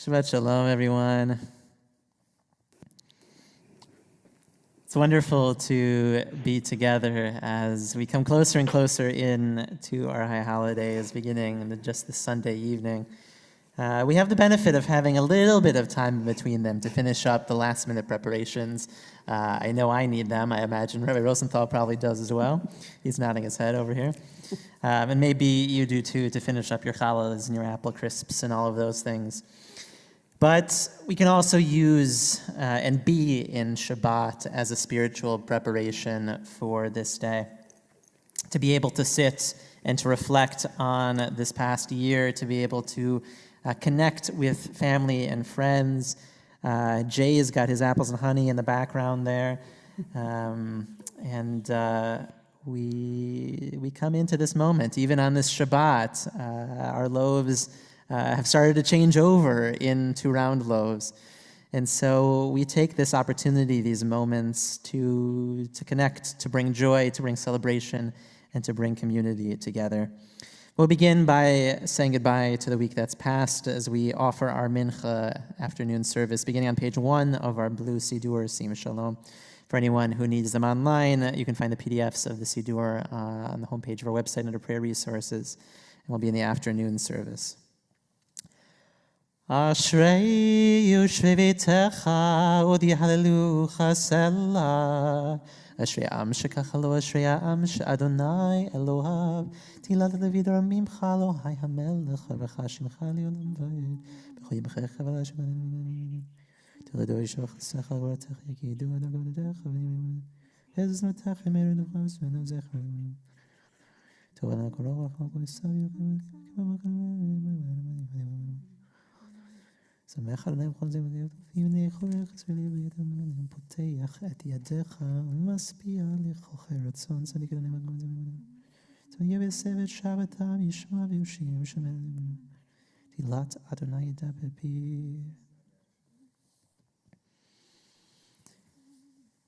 Shabbat shalom, everyone. It's wonderful to be together as we come closer and closer in to our high holidays, beginning just this Sunday evening. We have the benefit of having a little bit of time in between them to finish up the last-minute preparations. I know I need them. I imagine Rabbi Rosenthal probably does as well. He's nodding his head over here. And maybe you do too, to finish up your challahs and your apple crisps and all of those things. But we can also use and be in Shabbat as a spiritual preparation for this day. To be able to sit and to reflect on this past year, to be able to connect with family and friends. Jay's got his apples and honey in the background there. We come into this moment, even on this Shabbat, our loaves have started to change over into round loaves. And so we take this opportunity, these moments, to connect, to bring joy, to bring celebration, and to bring community together. We'll begin by saying goodbye to the week that's passed as we offer our Mincha afternoon service, beginning on page 1 of our blue Siddur, Sim Shalom. For anyone who needs them online, you can find the PDFs of the Siddur on the homepage of our website under prayer resources, and we'll be in the afternoon service. Ashrei Yoshvei Beitecha Odi Hallelujah Selah. Ashrei Am Shekachalo Ashrei Am Adonai Elohav Tilad Levidar Mimcha Elohai Hamelech V'Chashimcha Leolam Vayed B'Choyim B'Checha V'Lashem Tilado Yishvach L'Secha L'Goratech Yekidu Adagodadecha V'Yimim Hez Notech Emeru Nuvos V'Nov Zecher Tovana Korova Chalko Yisav שמח עליהם כל זה מגיעות ואם יכולך צבלי בידם פותח את ידיך ומשפיע לכל רצון צדיק אדוני מגון זה תהיה בסבת שבתם ישמע ויושיע ושמר תהילת אדוני ידע בפי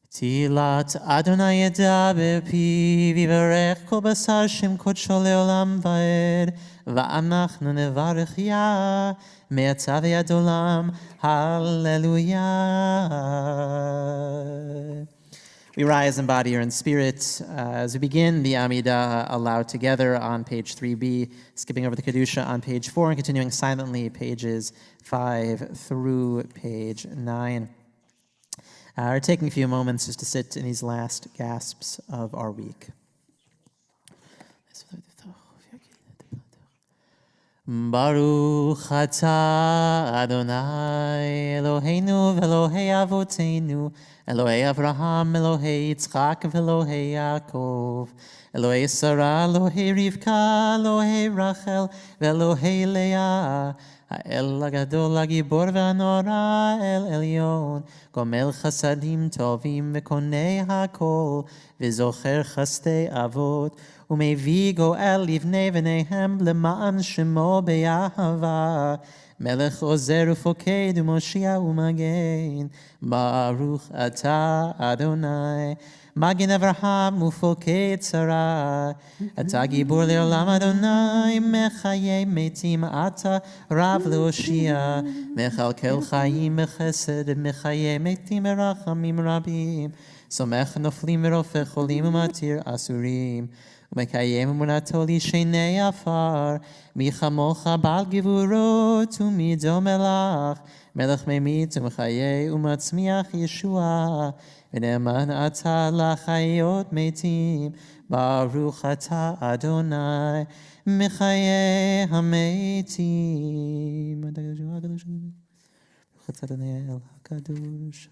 תהילת אדוני ידע בפי ויברך כל בשר שם קודשו לעולם ועד ואנחנו נברך יה מעתה ועד עולם. Hallelujah. We rise in body or in spirit as we begin the Amida aloud together on page 3b, skipping over the Kedusha on page 4 and continuing silently pages 5 through page 9. We're taking a few moments just to sit in these last gasps of our week. Baruch atah Adonai Eloheinu v'Elohei Avotenu Elohei Avraham Elohei Yitzchak v'Elohei Yaakov Elohei Sarah Elohei Rivka Elohei Rachel v'Elohei Leah האל הגדול הגיבור והנורא אל עליון גומל חסדים טובים וקונה הכל וזוכר חסדי אבות ומביא גואל לבני בניהם למען שמו באהבה מלך עוזר ופוקד ומושיע ומגן ברוך אתה אדוני מגן אברהם ופוקד שרה אתה גיבור לעולם אדוני מחיי מתים אתה רב להושיע מכלכל חיים בחסד מחיי מתים ברחמים רבים סומך נופלים ורופא חולים ומתיר אסורים ומקיים אמונתו לישני עפר מי כמוך בעל גבורות ומידו מלך מלך ממית ומחיה ומצמיח ישועה ונאמן אתה לחיות מתים ברוך אתה אדוני מחיי המתים ברוך אתה אדוני אל הקדוש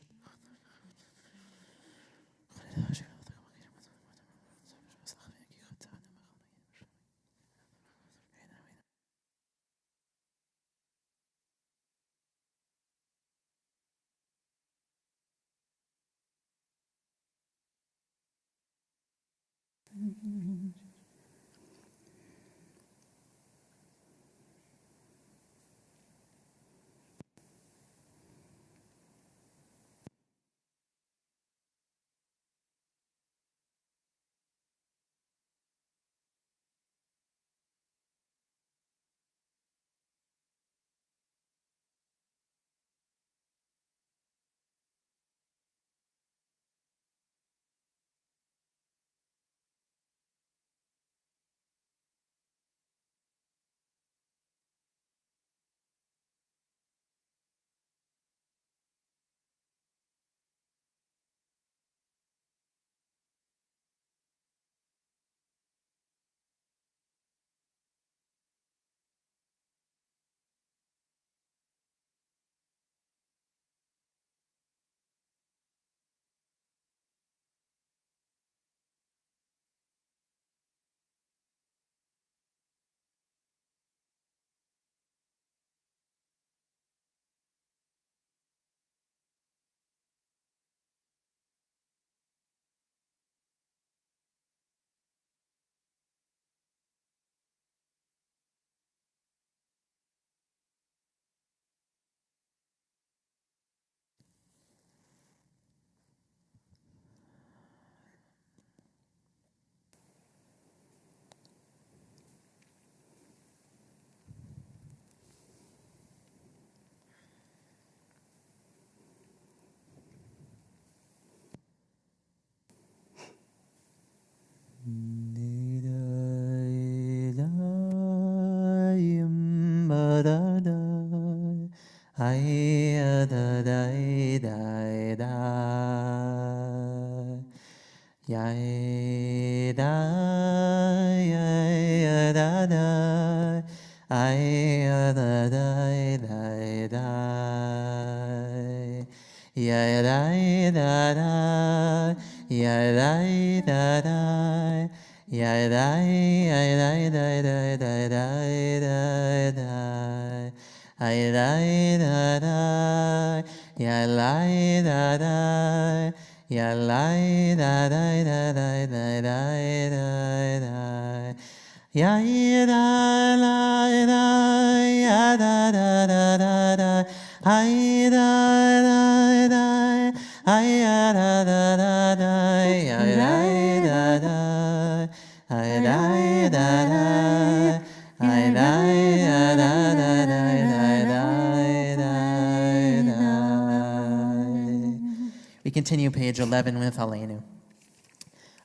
We continue page 11 with Aleinu.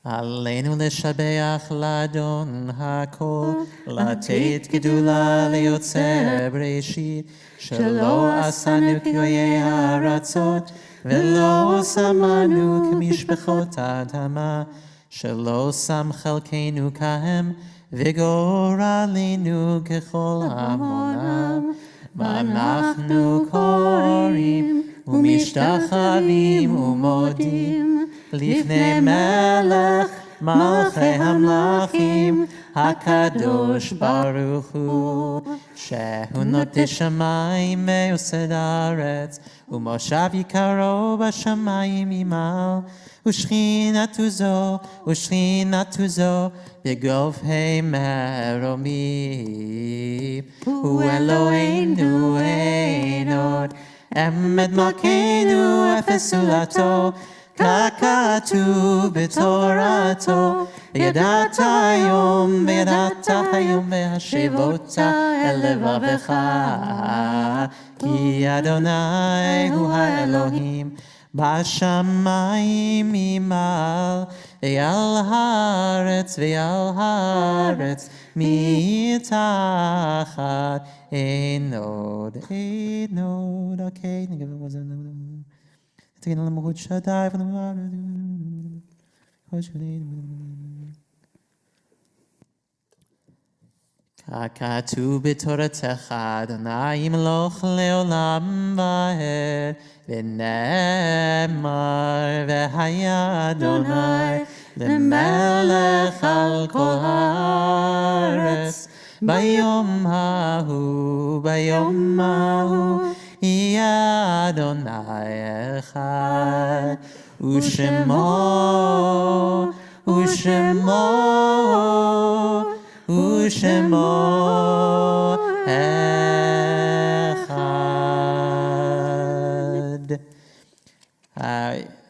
Aleinu l'shabeach l'adon hakol, לתת גדולה ליוצר בראשית, שלא עשנו כאויי הארצות, ולא שמנו כמשפחות האדמה, שלא שם חלקנו כהם, וגורלנו ככל המונם. ואנחנו קוראים ומשתחווים ומודים לפני מלך מלכי המלכים הקדוש ברוך הוא, שהוא נוטה שמיים ויוסד הארץ, ומושב יקרו בשמיים ממעל, ושכינתו זו בגופי מרומים. הוא אלוהינו אין עוד, אמת מלכנו אפס זולתו, ככתוב בתורתו, וידעת היום והשבות אל לבבך, כי אדוני הוא האלוהים בשמיים ממעל, ועל הארץ מתחת, אין עוד. Okay, think of it was taking a little shaddai from ככתוב בתורתך, אדוני ימלוך לעולם ועד, ונאמר והיה אדוני למלך על כל הארץ. ביום ההוא יהיה אדוני אחד, ושמו אחד.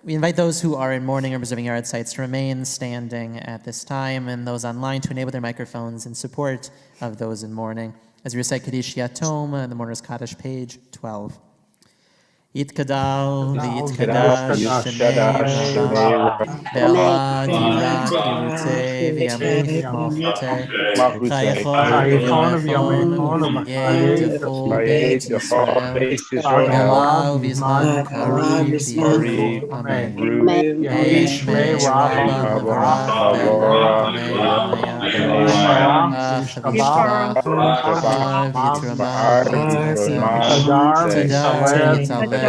We invite those who are in mourning or preserving yard sites to remain standing at this time, and those online to enable their microphones in support of those in mourning. As we recite Kaddish Yatom, the Mourner's Kaddish, page 12. יתגדל ויתקדש שמך ועלה דברה חירותי וימליך מלכותי חייכון ויומנו יהיה דחול בית ישראל גלה ובזמן קריב ויבוא אמן. שמי רבה מברך ומיה השתבח ויתרמה תדע יתעלה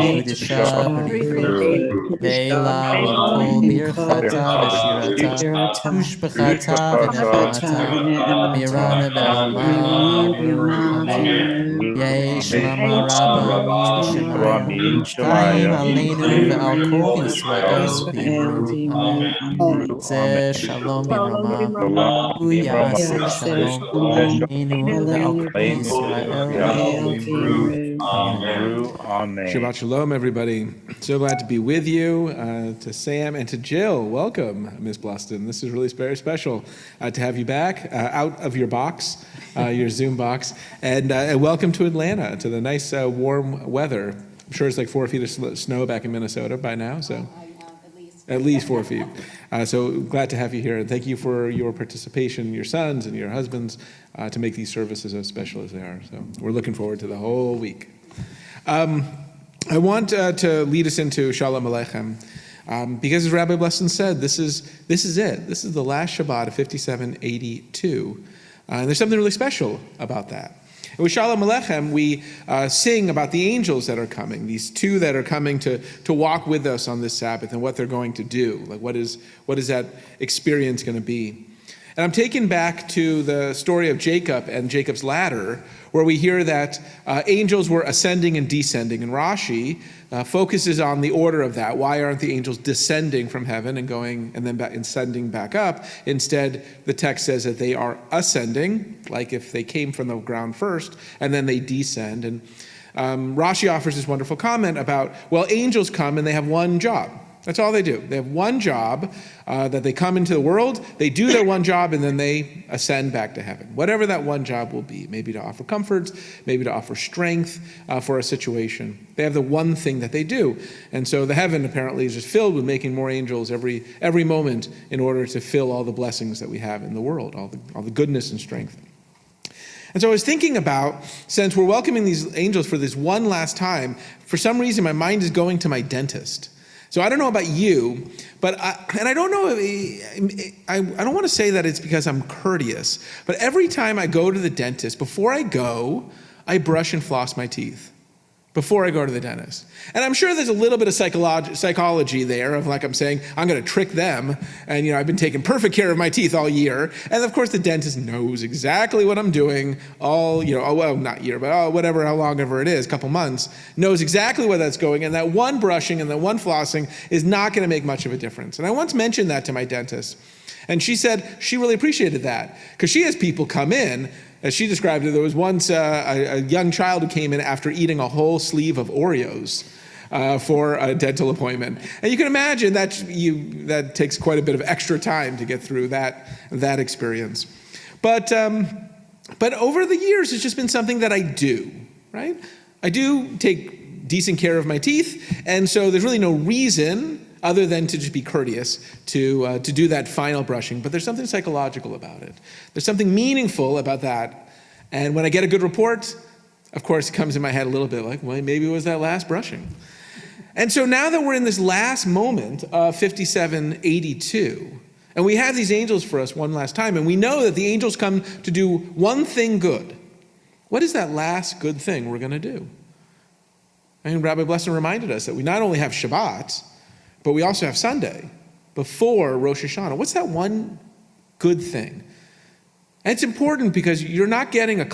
קודשה בריחו ואלה וכל ברכתה ושירתה ושפחתה ונחמתה מירנה ועלמה אמן. יהי שלמה רבה מן שמיים עלינו ועל כל ישראל ויאמרו אמן. זה שלום ברמה הוא יעשה שלום עלינו ועל כל ישראל ויאמרו Amen. Shabbat Shalom, everybody. So glad to be with you, to Sam and to Jill. Welcome, Ms. Bluston. This is really very special to have you back out of your box, your Zoom box. And welcome to Atlanta, to the nice warm weather. I'm sure it's like 4 feet of snow back in Minnesota by now. So At least 4 feet. So glad to have you here, and thank you for your participation, your sons and your husbands, to make these services as special as they are. So we're looking forward to the whole week. I want to lead us into Shalom Aleichem, because as Rabbi Blesson said, this is it. This is the last Shabbat of 5782, and there's something really special about that. And with Shalom Aleichem, we sing about the angels that are coming, these two that are coming to walk with us on this Sabbath and what they're going to do. Like, what is that experience going to be? And I'm taken back to the story of Jacob and Jacob's ladder, where we hear that angels were ascending and descending. And Rashi focuses on the order of that. Why aren't the angels descending from heaven and going and then ascending back up? Instead, the text says that they are ascending, like if they came from the ground first, and then they descend. And Rashi offers this wonderful comment about, well, angels come and they have one job. That's all they do. They have one job, that they come into the world, they do their one job, and then they ascend back to heaven. Whatever that one job will be, maybe to offer comfort, maybe to offer strength for a situation. They have the one thing that they do. And so the heaven apparently is just filled with making more angels every moment in order to fill all the blessings that we have in the world, all the goodness and strength. And so I was thinking about, since we're welcoming these angels for this one last time, for some reason my mind is going to my dentist. So I don't know about you, but I don't know, I don't want to say that it's because I'm courteous, but every time I go to the dentist, before I go, I brush and floss my teeth. Before I go to the dentist. And I'm sure there's a little bit of psychology there of, like, I'm saying, I'm going to trick them. And, I've been taking perfect care of my teeth all year. And of course the dentist knows exactly what I'm doing all, well, not year, but whatever, how long ever it is, couple months, knows exactly where that's going. And that one brushing and that one flossing is not going to make much of a difference. And I once mentioned that to my dentist. And she said she really appreciated that, because she has people come in. As she described it, there was once a young child who came in after eating a whole sleeve of Oreos for a dental appointment. And you can imagine that takes quite a bit of extra time to get through that experience. But over the years, it's just been something that I do, right? I do take decent care of my teeth, and so there's really no reason other than to just be courteous, to do that final brushing. But there's something psychological about it. There's something meaningful about that. And when I get a good report, of course, it comes in my head a little bit like, well, maybe it was that last brushing. And so now that we're in this last moment of 5782, and we have these angels for us one last time, and we know that the angels come to do one thing good. What is that last good thing we're going to do? I mean, Rabbi Blesson reminded us that we not only have Shabbat, but we also have Sunday before Rosh Hashanah. What's that one good thing? And it's important because you're not getting a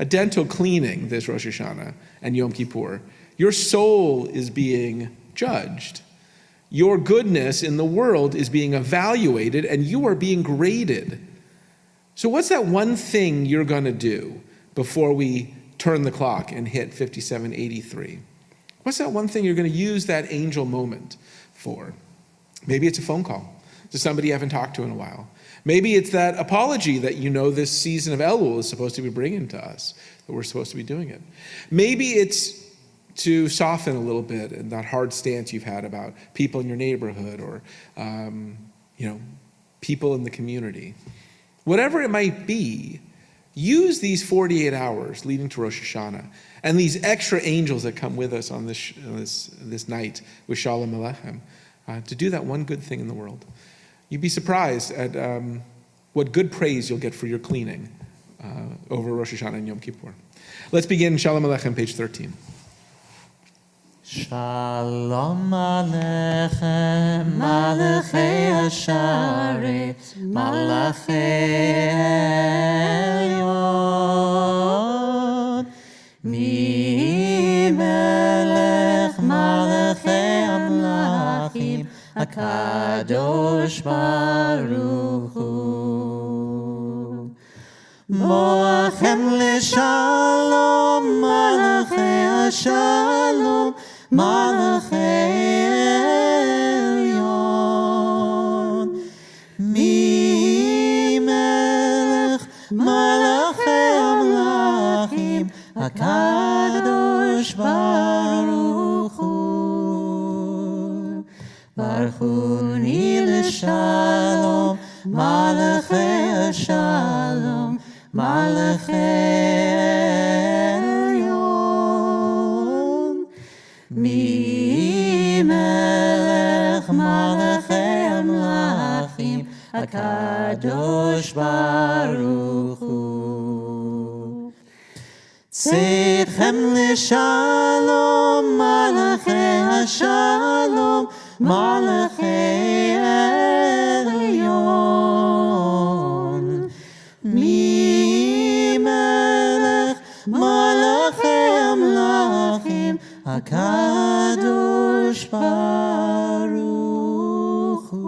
dental cleaning this Rosh Hashanah and Yom Kippur. Your soul is being judged. Your goodness in the world is being evaluated, and you are being graded. So what's that one thing you're going to do before we turn the clock and hit 5783? What's that one thing you're going to use that angel moment for? Maybe it's a phone call to somebody you haven't talked to in a while. Maybe it's that apology that this season of Elul is supposed to be bringing to us, that we're supposed to be doing it. Maybe it's to soften a little bit in that hard stance you've had about people in your neighborhood or, people in the community. Whatever it might be, use these 48 hours leading to Rosh Hashanah and these extra angels that come with us on this night with Shalom Aleichem to do that one good thing in the world. You'd be surprised at what good praise you'll get for your cleaning over Rosh Hashanah and Yom Kippur. Let's begin Shalom Aleichem, page 13. Shalom Aleichem, Malachei Hasharet, Malachei Elyon, Mi Melech Malachei Amlachim, HaKadosh Baruch Hu. Moachem L'Shalom, Malachei Hashalom, Malachei Elyon, Mi Melech Malachei Amlachim, HaKadosh Baruch Hu. Baruch Lechuni l'shalom, Malachei Shalom, Malachei Elyon. Mi melech Malachei Amlachim, HaKadosh Baruch Hu. Tzedchem l'shalom, Malachei Shalom, Malachei Elyon. Mi melech Malachei Amlachim, HaKadosh Baruch Hu.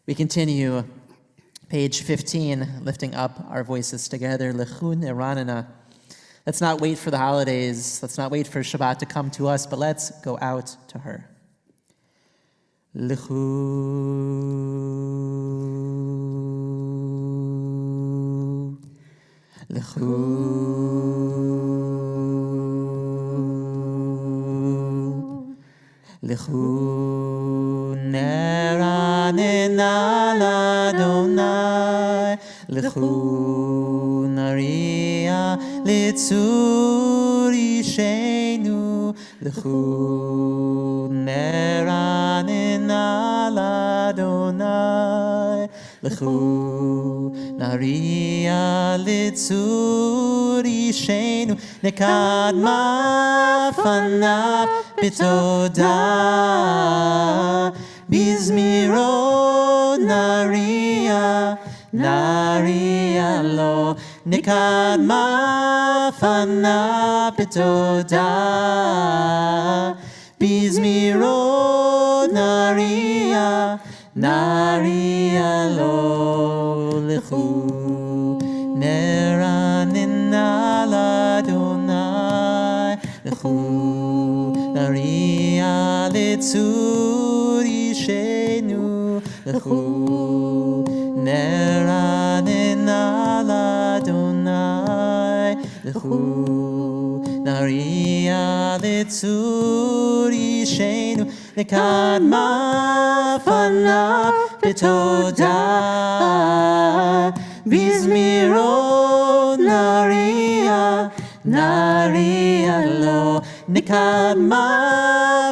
We continue, page 15, lifting up our voices together. Lechun Iranana. Let's not wait for the holidays. Let's not wait for Shabbat to come to us, but let's go out to her. Lechu, lechu, lechu, neranena l'Adonai, lechu, naria litzur ishenu, lechu, neranena l'Adonai, lechu, naria litzur ishenu, nekadma fanav b'toda, bizmirot naria, naria lo, nekadma fanav b'toda, bizmirot naria, naria lo, lechu, neranena l'Adonai, lechu, naria litzur ishenu, lechu, neranena l'Adonai, lechu, naria litzur ishenu, nekadma fanav b'toda, bizmirot naria, naria lo, nekadma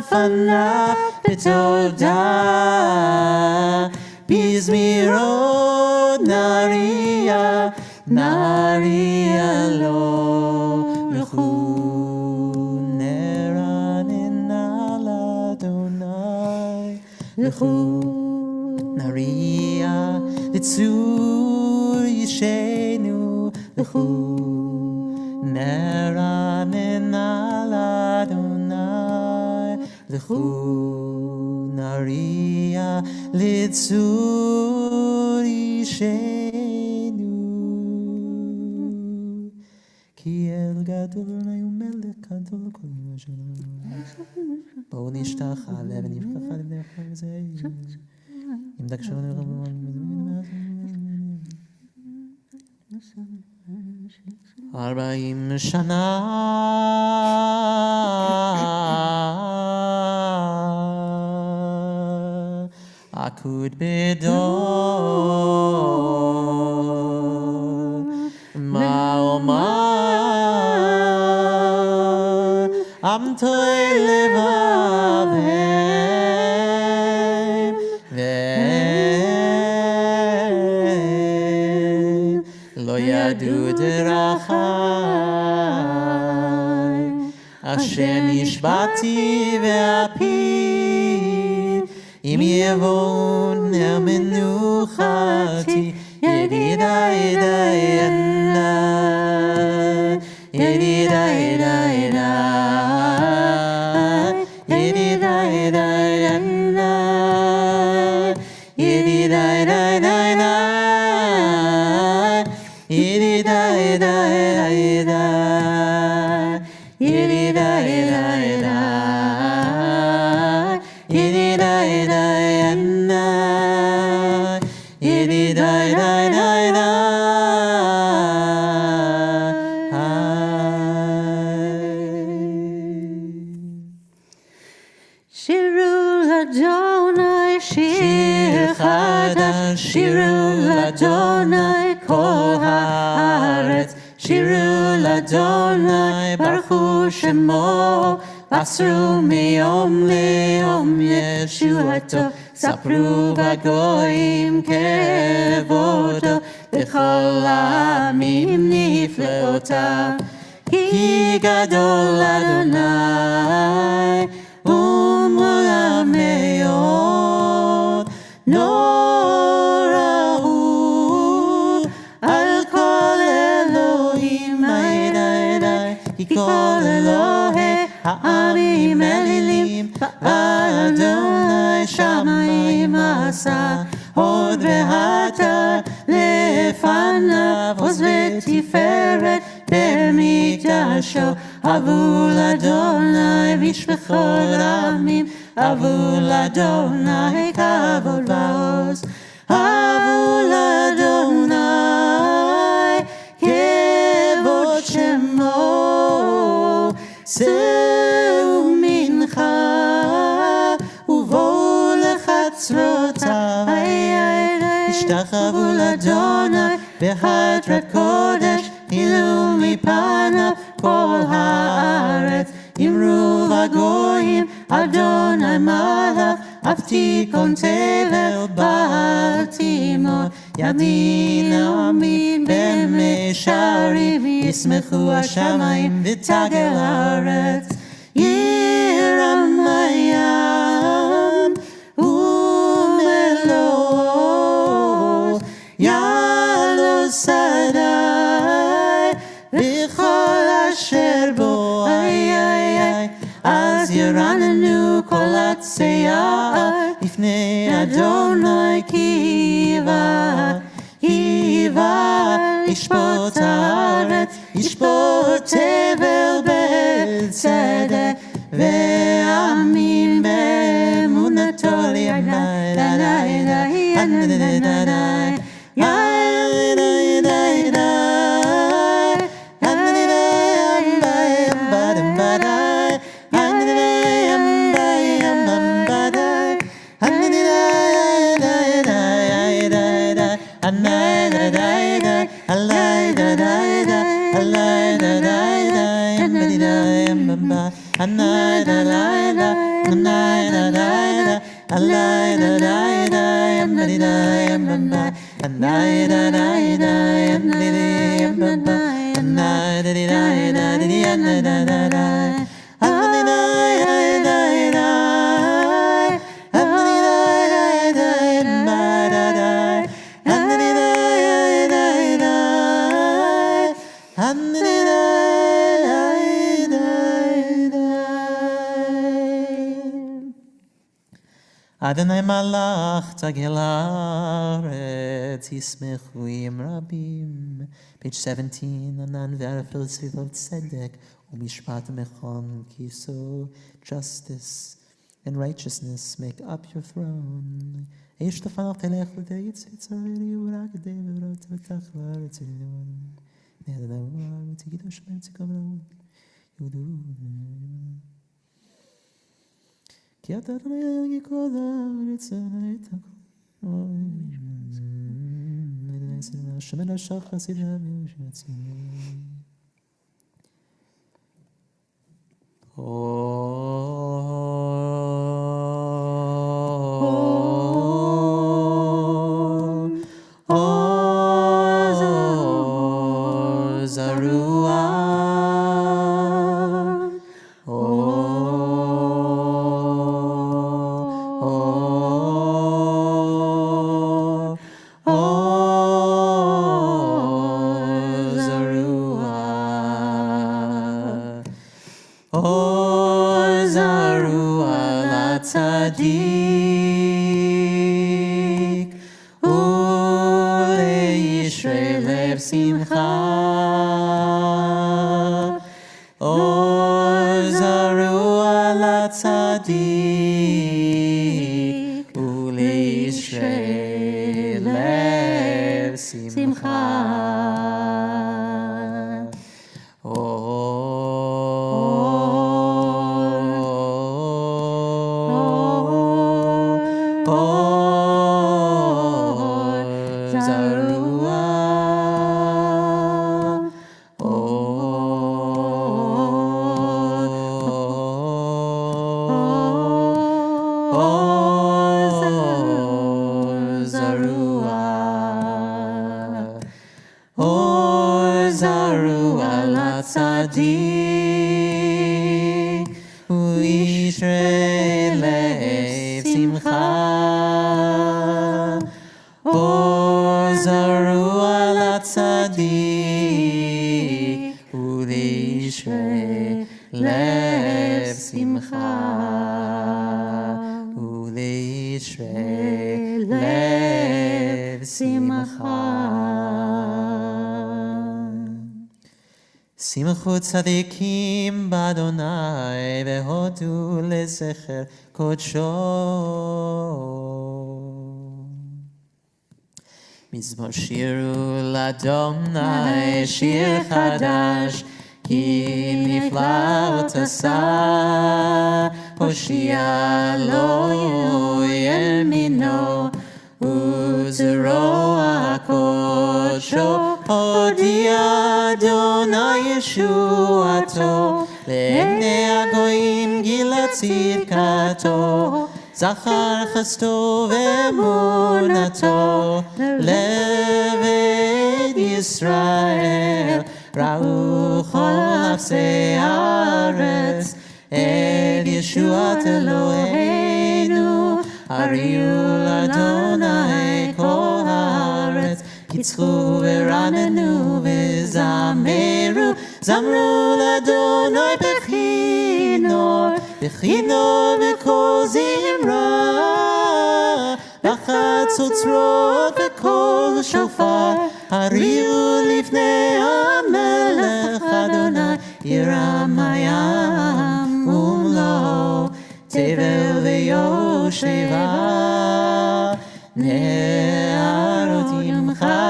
fanav b'toda, bizmirot naria, naria lo, lechu, neranena l'Adonai, lechu, naria litzur ishenu, lechu, neranena l'Adonai, lechu, naria litzur ishenu. Ki el gadol Adonai umelech gadol kol yom hashanah. בואו נשתח עליה ונבחך על בני החיים הזה. אם דקשו ארבעים שנה עקוד בדור מה אומר עמתוי לבבם והם לא ידעו דרכי אשר נשבעתי ואפי אם יבואו נר מנוחתי ידידה ידה ינה ידידה ידה ידה ידידה ידה ינה ידידה ידה ידה ידידה ידה ידה ידידה ידה ידה ידידה ידה ינה ידידה ידה ידה Adonai kol haaretz, shiru l'Adonai, baruchu shemo, basru miyom liyom yeshuato, sapru v'goyim kevodo, b'chol ha'amim nifleotav. Ki gadol Adonai, u'mulam me'od, norahu al kol Elohim ha'edai, ki kol Elohei ha'amim elilim, Adonai shamayim asa, hod ve'atar lefanav, עוז ותפארת במקדשו, אבו לאדוני משפחות עמים, אבו לאדוני כבוד ועוז, אבו לאדוני כבוד שמו, שאו מנחה ובואו לחצרותיו, השתחוו לאדוני בהדרת קודש, הילו מפניו כל הארץ, אמרו הגויים אדוני מלך, אף תיכון תבל בעל תימות, ידין עמים במישרים, ישמחו השמיים ותגל הארץ, ירם הים ומלואו, יעלו שדי וכל אשר בו, אז ירננו כל עצי יער לפני אדוני, כי יבער ישפוט הארץ, ישפוט תבל בצדק, ועמים באמונתו Adonai malach tagel haaretz, yismechu im rabim. Page 17, Anan ve'arafel tzvivot tzedek, u'mishpat mechon kiso, justice and righteousness make up your throne. Eish tafanach telech l'deitz hitzareli u'rak dei v'rot v'tach la'aretz v'yod. Ne'adonai u'ar v'tigido shem tzikav ra'ud. Yudu. כי אתה אדוני כל הארץ שמן השח חסידה צדיק ולישרי לב שמחה עוז הרוח לצדיק ולישרי לב שמחה Zarua zaru ala tzadik, u'yishrei lev simcha. Or zaru ala tzadik, u'yishrei lev simcha. U'yishrei lev simcha. Simchu tzadikim b'Adonai vehodu lezecher kodsho. Mizmor shiru l'Adonai shir chadash, ki niflaot asa, hoshia lo yemino, uzro akosho. Hodia Adonai Yeshuato, le'enei hagoyim gilat tzidkato, zachar chasto ve'emunato, leved Yisrael, ra'u chol nafsei haaretz, et Yeshuat Eloheinu, hariu l'Adonai kol haaretz. Yitzchu v'ranenu v'zameru, zamru l'Adonai bechinor, bechinor v'kol zimra, b'chatzotzrot v'kol shofar, hariu lifnei hamelech Adonai, yiram hayam umlo, tevel v'yosheva, ne'arot yimcha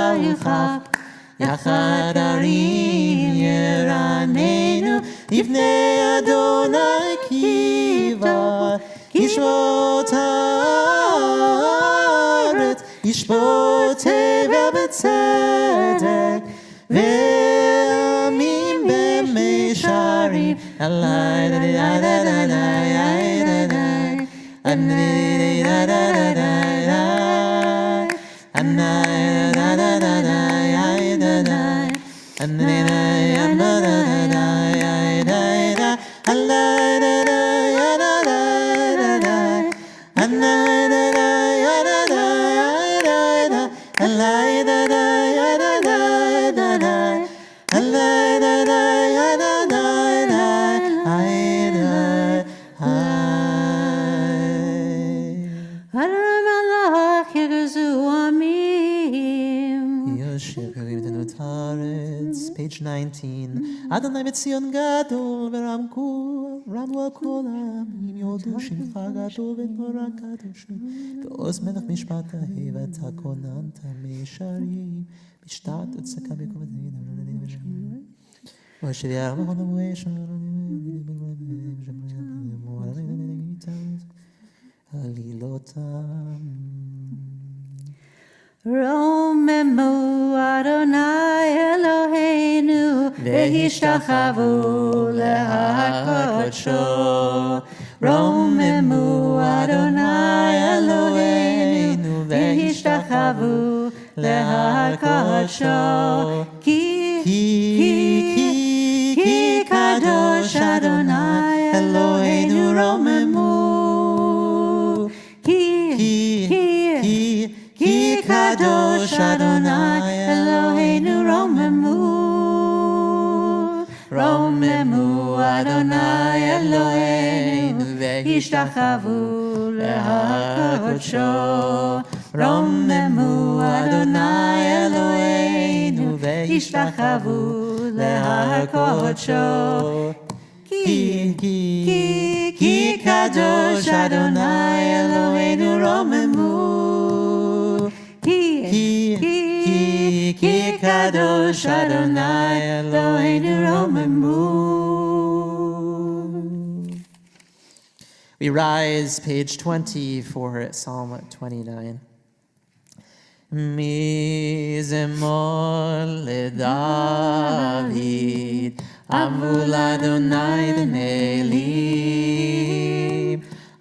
yachad arim yeranenu, lifnei Adonai kiva, kishvot haaretz, yishvot tevel b'tzedek, ve'amim b'meisharim, alai da da da da da da da Page 19. Adonai Metzion Gadol v'Ramku Ramu Kol Ha'amim Yodu Shimcha Gadol v'Torah Kadosh V'Oz Melech Mishpat Ha'Heva Takonanta Meisharim Mishtat Tzaka B'Kol V'David V'Asher Ya'am V'Chol Ha'Lilotam. Romemu Adonai Eloheinu V'hishtachavu lehakodsho. Romemu Adonai Eloheinu V'hishtachavu lehakodsho. Ki kadosh Adonai Eloheinu Romemu. Ki kadosh Adonai Eloheinu Romemu. Romemu Adonai Eloheinu V'hishtachavu lehakodsho. Romemu Adonai Eloheinu V'hishtachavu lehakodsho. Ki kadosh Adonai Eloheinu Romemu. Ki kadosh Adonai Eloheinu Romemu. We rise, page 20, for Psalm 29. Mizemor leDavid, Amvul Adonai b'nelim,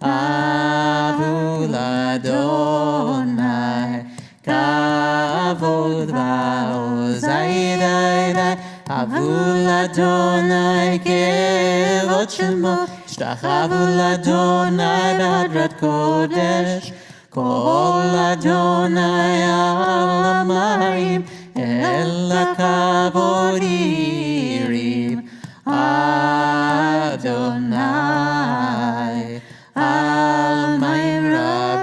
Avul Adonai, Kavod va'oz, Avul Adonai kevod shemo, Shtachavul Adonai b'adrat kodesh, Kol Adonai al hamayim, El hakavod yirim, Adonai al hamayim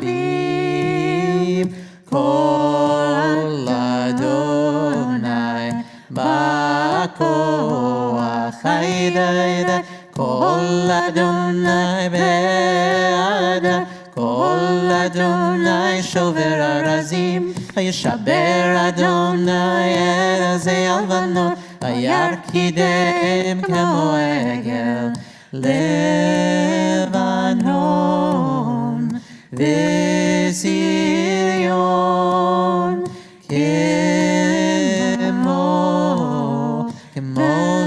rabim, Kol Adonai ba'koach hayda, Kol Adonai be'ada, Kol Adonai shover arazim, Vayishaber Adonai erazei alvanot, Vayarkidem kamo egel Levanon v'Sirion kemo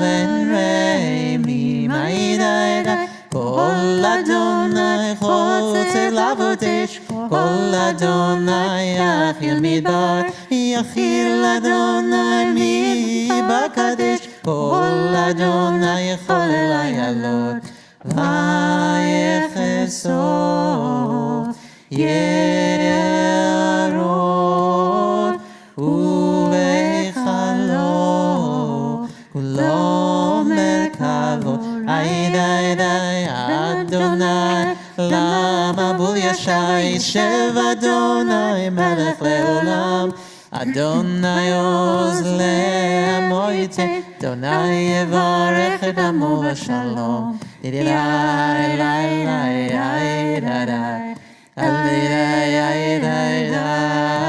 v'nreimim Amida, Kol Adonai chotzer lavotesh, Kol Adonai yachil midbar, yachil Adonai mi bakadesh, Kol Adonai yachol elayalot, vayechesot yarot uvechalot kulo merkavot. Adonai lama bul yashar yishev Adonai melech leolam, Adonai oz le'amo yiteh, Adonai yevarech et amo v'shalom. Idilai lai lai idadai, adidai idadai,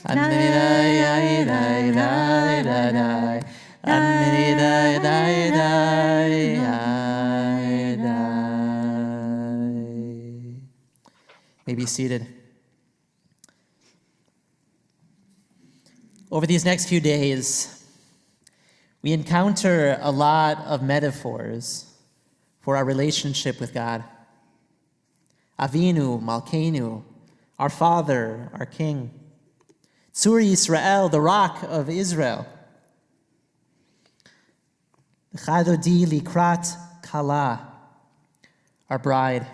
adidai idadai, adidai idadai. May be seated. Over these next few days, we encounter a lot of metaphors for our relationship with God. Avinu, Malkeinu, our Father, our King. Tzur Yisrael, the Rock of Israel. Chadodi Likrat Kala, our bride.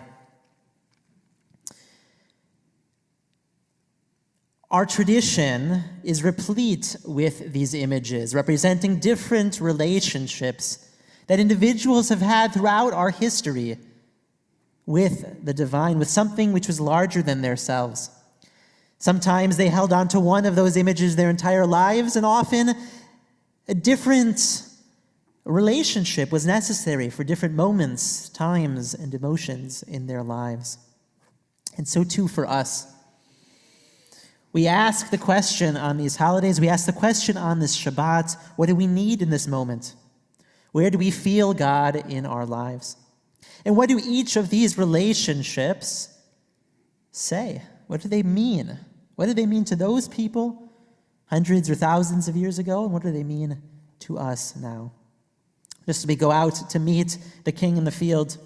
Our tradition is replete with these images, representing different relationships that individuals have had throughout our history with the divine, with something which was larger than themselves. Sometimes they held on to one of those images their entire lives, and often a different relationship was necessary for different moments, times, and emotions in their lives. And so too for us. We ask the question on these holidays, we ask the question on this Shabbat, what do we need in this moment? Where do we feel God in our lives? And what do each of these relationships say? What do they mean? What do they mean to those people hundreds or thousands of years ago? And what do they mean to us now? Just as we go out to meet the king in the field,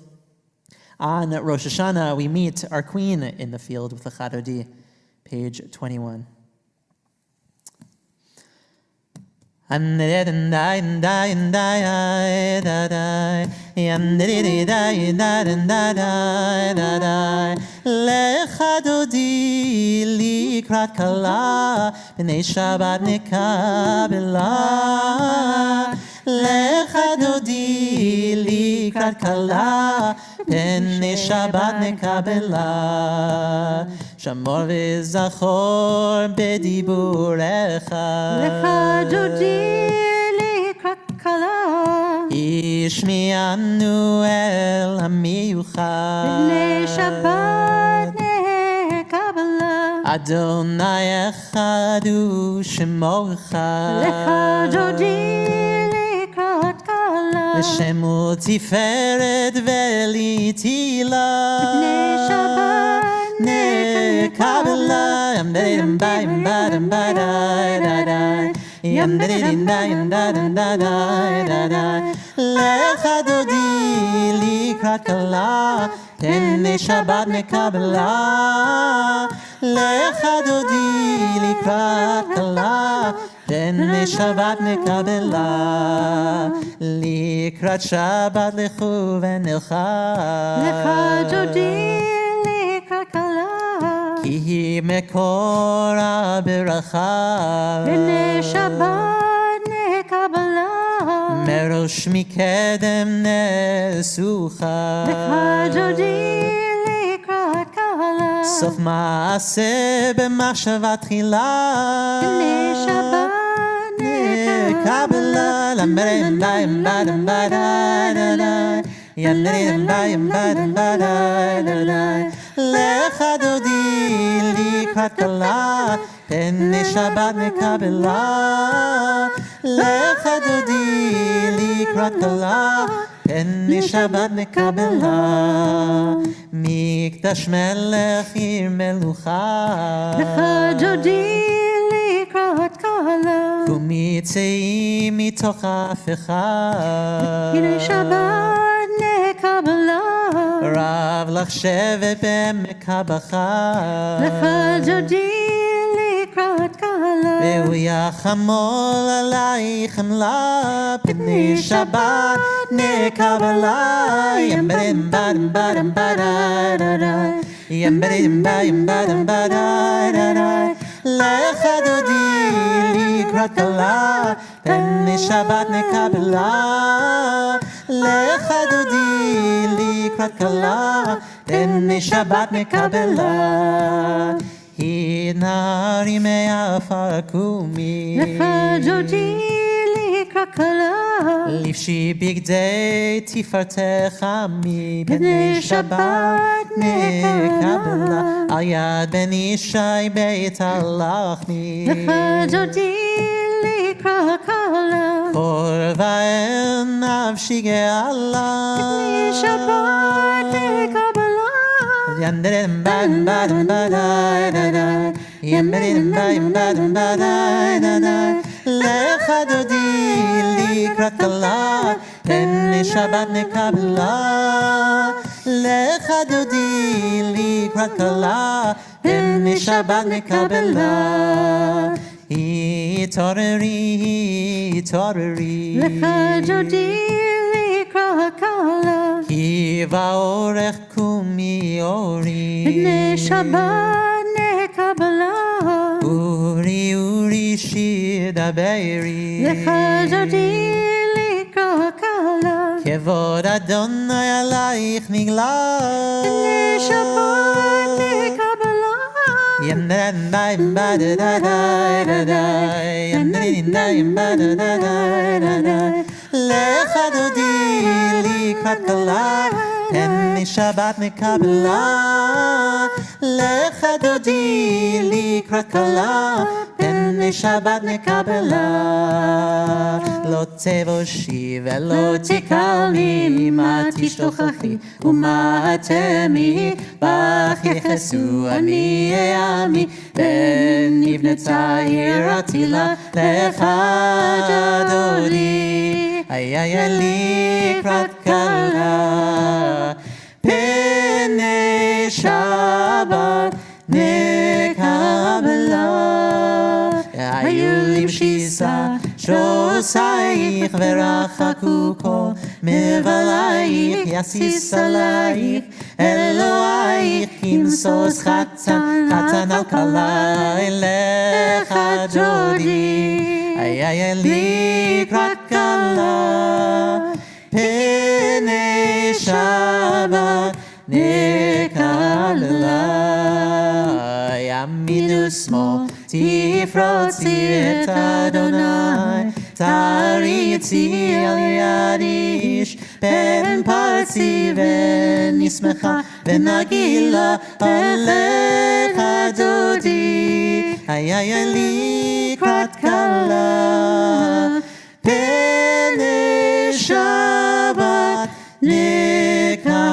on Rosh Hashanah, we meet our queen in the field with the Chadodi. Page 21. Lecha dodi likrat kala, b'nei Shabbat nekabela. Lecha dodi likrat kala, b'nei Shabbat nekabela. Shamor v'zachor b'diburecha. Lecha dodi likrat kala, Ishmi'anu el hamiyuchad. b'nei Shabbat nekabela. Adonai echadu shemo echad. Lecha dodi likrat kala, L'shemu tiferet v'litila. b'nei Shabbat nekabela. Yamdedim bayim badam badai dadai. Yamdedim bayim badam dadai dadai. Lecha dodi likrat kala, b'nei Shabbat nekabela. Lecha dodi likrat kala, פני שבת נקבלה, לקראת שבת לכו ונלכה. לך דודי לקראת כלה, כי היא מקור הברכה. פני שבת נקבלה, מראש מקדם נשוכה. לך דודי לקראת כלה, סוף מעשה במחשבה תחילה. פני שבת נקבלה. למרם ביים בדם בדה ינרם ביים בדם בדה. לך דודי לקראת כלה, פני שבת נקבלה. לך דודי לקראת כלה, פני שבת נקבלה. מקדש מלך עיר מלוכה. לך דודי לקראת כלה, קומי צאי מתוך ההפכה. פני שבת נקבלה, רב לך שבט בעמק הבכה. לך דודי לקראת כלה, והוא יחמול עלייך חמלה, פני שבת נקבלה. ימברם בדם בדם בדה, ימברם בדם בדם בדה. לך דודי לקראת כלה, פני שבת נקבלה. לך דודי לקראת כלה, פני שבת נקבלה. הנערי מעפר קומי, לך דודי לקראת כלה, לבשי בגדי תפארתך עמי, פני שבת נקבלה. על יד בן ישי בית הלחמי. לך דודי לקראת כלה, קורבן נפשי גאלה. פני שבת נקבלה, ינדרם בדם בדם בדה, ינדרם בדם בדם בדה. לך דודי לקראת כלה, פני שבת נקבלה. לך דודי לקראת כלה, פני שבת נקבלה. התעוררי, התעוררי, לך דודי לקראת כלה, כי באורך קומי אורי. פני שבת נקבלה, אורי אורי שיר דברי. לך דודי לקראת כלה, כבוד אדוני עלייך נגלה. פני שבת נקבלה, ינדרן ביים בדה, ינדרן ביים בדה. לך דודי לקראת כלה, פני שבת נקבלה. לך דודי לקראת כלה, פני שבת נקבלה. לא תבושי ולא תקלמי, מה תשתוכחי ומה תמי, בך יחסו אני עמי, ונבנתה עיר עתילה. לך דודי היה לקראת כלה, פני שבת נקבלה. היו למשיסה שוסייך ורחקו כל מבלייך, יסיס עלייך אלוהיך, כמסוס חתן, חתן על כלה. לך דודי היה לקראת כלה, פני שבת נקבלה. ימינו שמאל תפרוצי את אדוני, תריצי על יד איש, פן פרצי ונשמחה ונגילה. עליך דודי היה לקראת כלה, פני שבת נקבלה.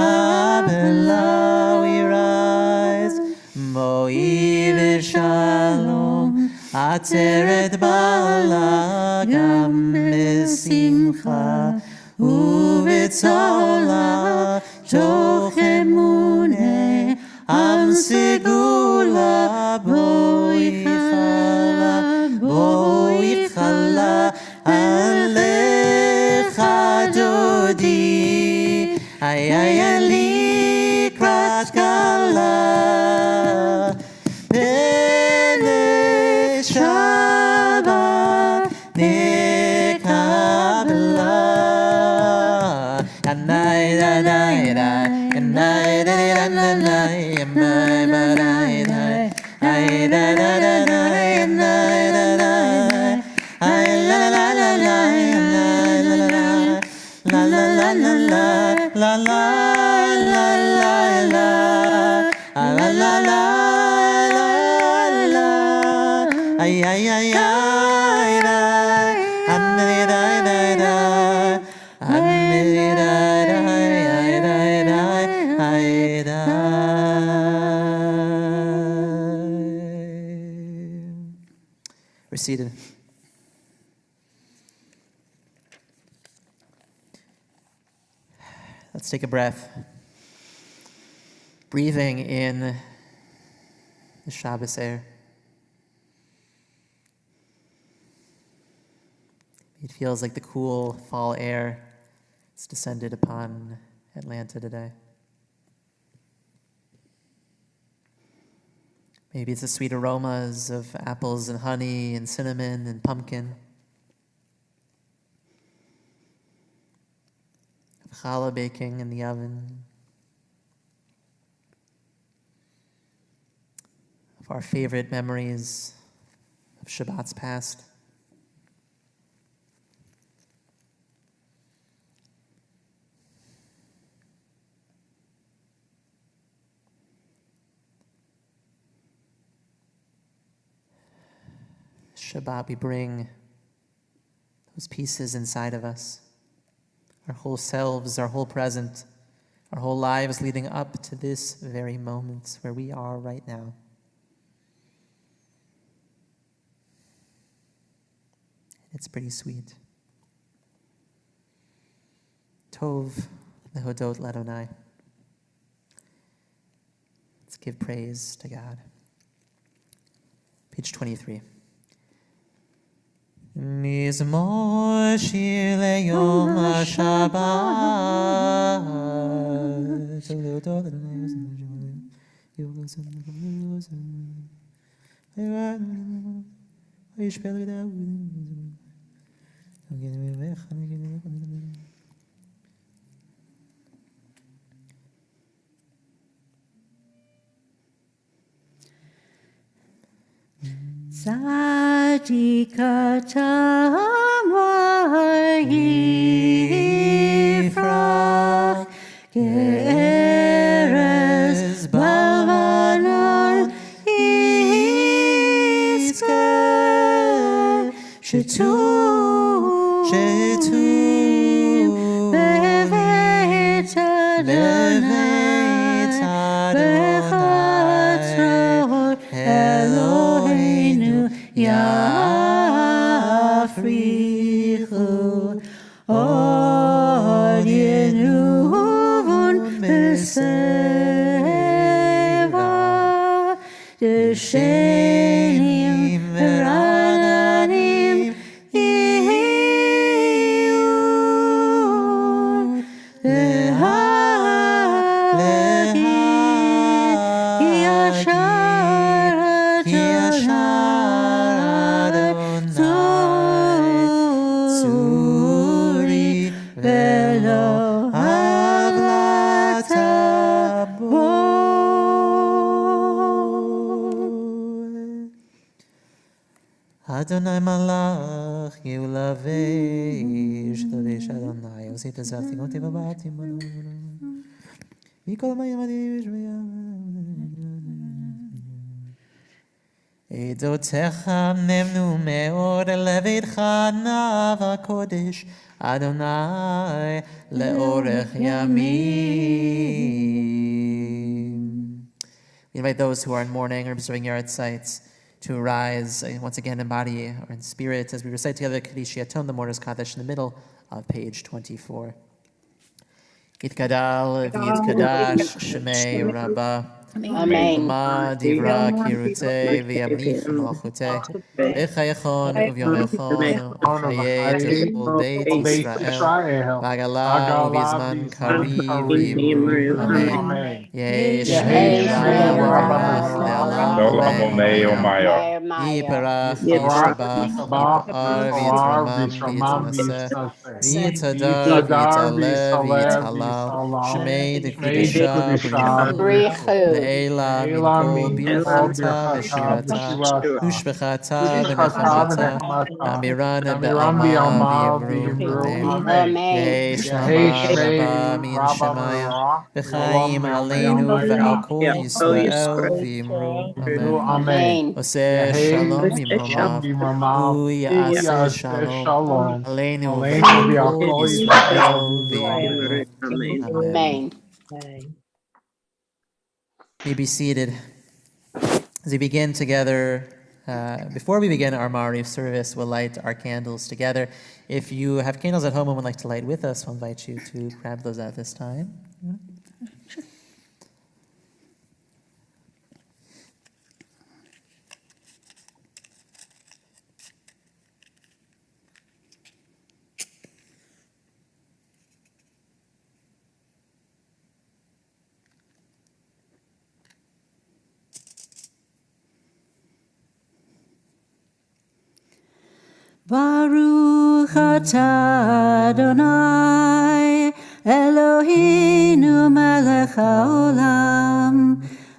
We rise, בואי ושלום, עצרת בעלה גם בשמחה ובצהלה, תוך אמונה עם סגולה. בואי חלה, בואי ay likrat kala, b'nei Shabbat nekabla. Anay anay anay anay anay anay anay ay da da da da anay anay ay la la la la la la la la la la la la la la la la la ay ay ay ay We're seated. Let's take a breath. Breathing in the Shabbos air. It feels like the cool fall air has descended upon Atlanta today. Maybe it's the sweet aromas of apples and honey and cinnamon and pumpkin. Of challah baking in the oven. Of our favorite memories of Shabbat's past. Shabbat, we bring those pieces inside of us, our whole selves, our whole present, our whole lives leading up to this very moment where we are right now. It's pretty sweet. Tov lehodot l'Adonai. Let's give praise to God. Page 23. Mizmor shir leyom HaShabbat. Tzadikatam v'yifrach ke'erez balvanon yizkeh shetu beveit Adonai bechatzot Eloheinu Yafrichu od yenuvun b'seva d'shenim v'rananim yihiyun lehalagid ki yashar Adonai Tzuri velo avlata bo. Adonai malach yulavesh Lodesh Adonai Osit azavti goti vabati Mikol mayim adivish Edotecha nemnu me'or levidcha nav HaKodesh Adonai le'orech yamim. We invite those who are in mourning or observing yard sites to arise once again in body or in spirit as we recite together Kaddish Yatom, the Mourner's Kaddish, in the middle of page 24. Yitkadal v'yitkadash Shemei Rabbah. Amen. Ma divra kirute v'yamlich malchute v'chayachon uvyomechon uchaye techol beit Yisrael v'agala uvizman kari v'yimru amen. Yesh Shmei Rabba le'olam Olam u'mei Omaya. Yiparach Yishabach Yipar v'yitramam v'yitnaseh v'yitadar v'yitaleh v'yithalal Shmei dekudesha b'richu Richu. Le'ela min kol birchata v'shirata ushvechata v'nechamata amirana be'alma v'yimru amen. Amen. Yesh lama rabba min shemayim v'chaim aleinu ve'al kol Yisrael v'yimru amen. Amen. Oseh shalom imromav hu ya'aseh shalom aleinu ve'al kol Yisrael v'yimru amen. Amen. You be seated. As we begin together, before we begin our Mariv service, we'll light our candles together. If you have candles at home and would like to light with us, we'll invite you to grab those at this time. Baruch atah Adonai Eloheinu melech haolam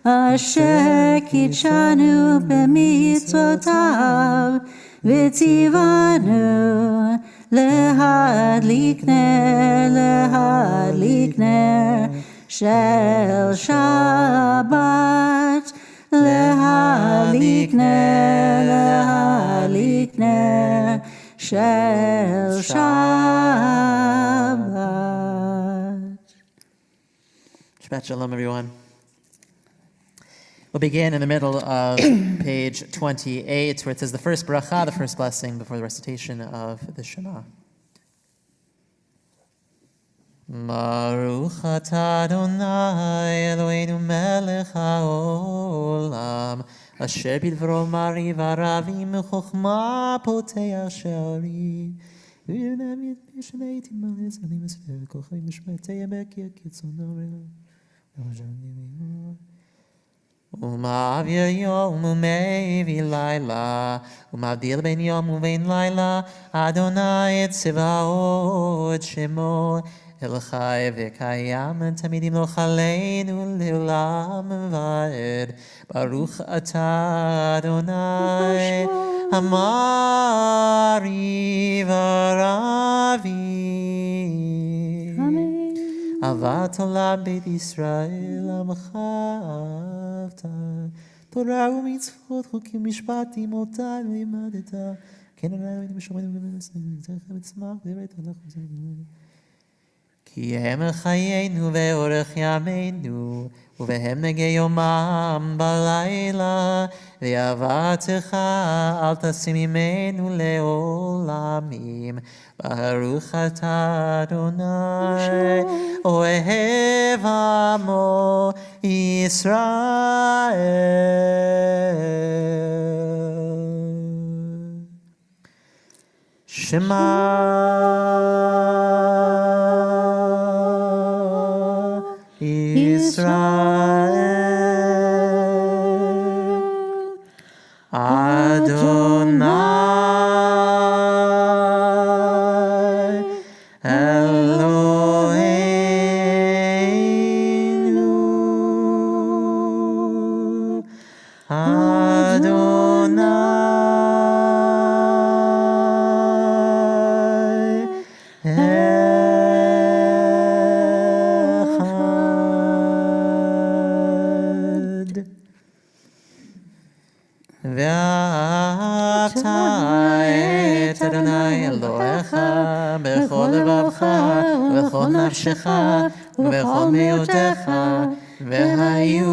asher kitshanu b'mitzvotav v'tzivanu lehadlik ner shel Shabbat lehadlik ner shel Shabbat. Shabbat shalom, everyone. We'll begin in the middle of page 28, where it says the first bracha, the first blessing, before the recitation of the Shema. Baruch atah Adonai Eloheinu melech haolam asher bidvaro mariv aravim u'chokhmah poteach she'arim v'yirnam yitmishnei timalei zanim esfer v'kolchavim mishmatei yemeki kitzono Umavir yom umevi laila umavdil ben yom uvein laila Adonai tziva'ot shemo El Chai v'kayam tamidim lo chaleinu le'olam va'ed Baruch atah Adonai Hamari v'aravi Avat olam beit Yisrael amcha avta Torah u'mitzvot chukim mishpatim otai limadeta Ken alai v'mishomeinu v'misnei tzechem etzmach v'yeret alach v'zeh כי הם חיינו ואורך ימינו, ובהם נגה יומם בלילה, ואהבתך אל תשים ממנו לעולמים. ברוך אתה אדוני, אוהב עמו ישראל. שמע Israel, Adonai, Eloheinu, Adonai, ואהבת את אדוני אלוהיך בכל לבבך ובכל נפשך ובכל מאודך והיו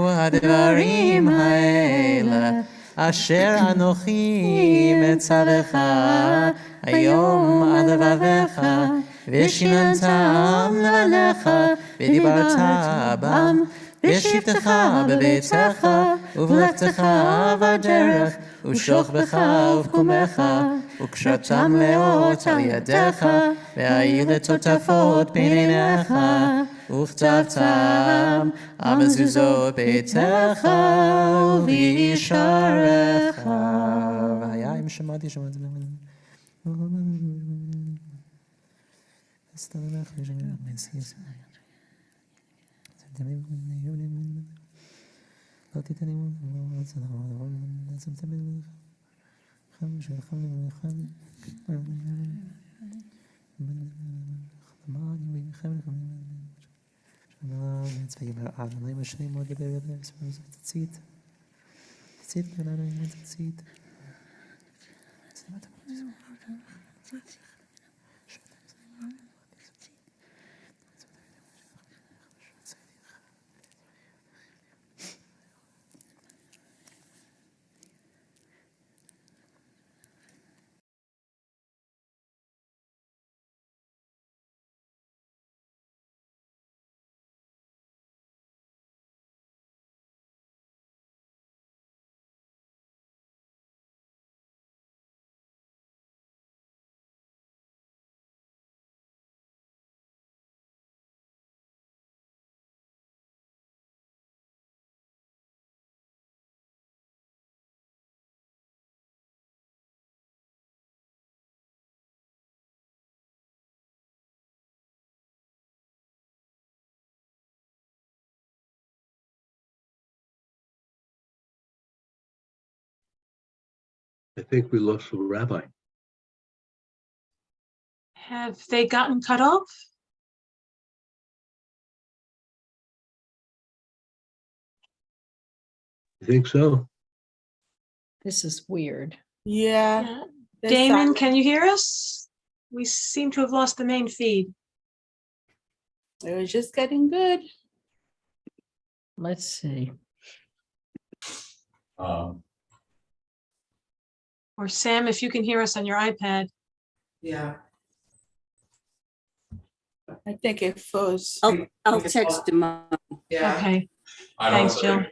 הדברים האלה אשר אנוכי מצווך היום על לבביך ושיננתם לבניך ודיברת בם בשבתך בביתך, ובלכתך בדרך, ושוכבך ובקומך, וקשרתם לאות על ידיך, והיו לטוטפות בין עיניך, וכתבתם על מזוזות ביתך ובישעריך. והיה אם שמעתי לא תיתני I think we lost the rabbi. Have they gotten cut off? I think so. This is weird. Yeah. Damon, can you hear us? We seem to have lost the main feed. It was just getting good. Let's see. Or Sam, if you can hear us on your iPad. Yeah. I think it froze. I'll text him. Okay. Thanks, Jill.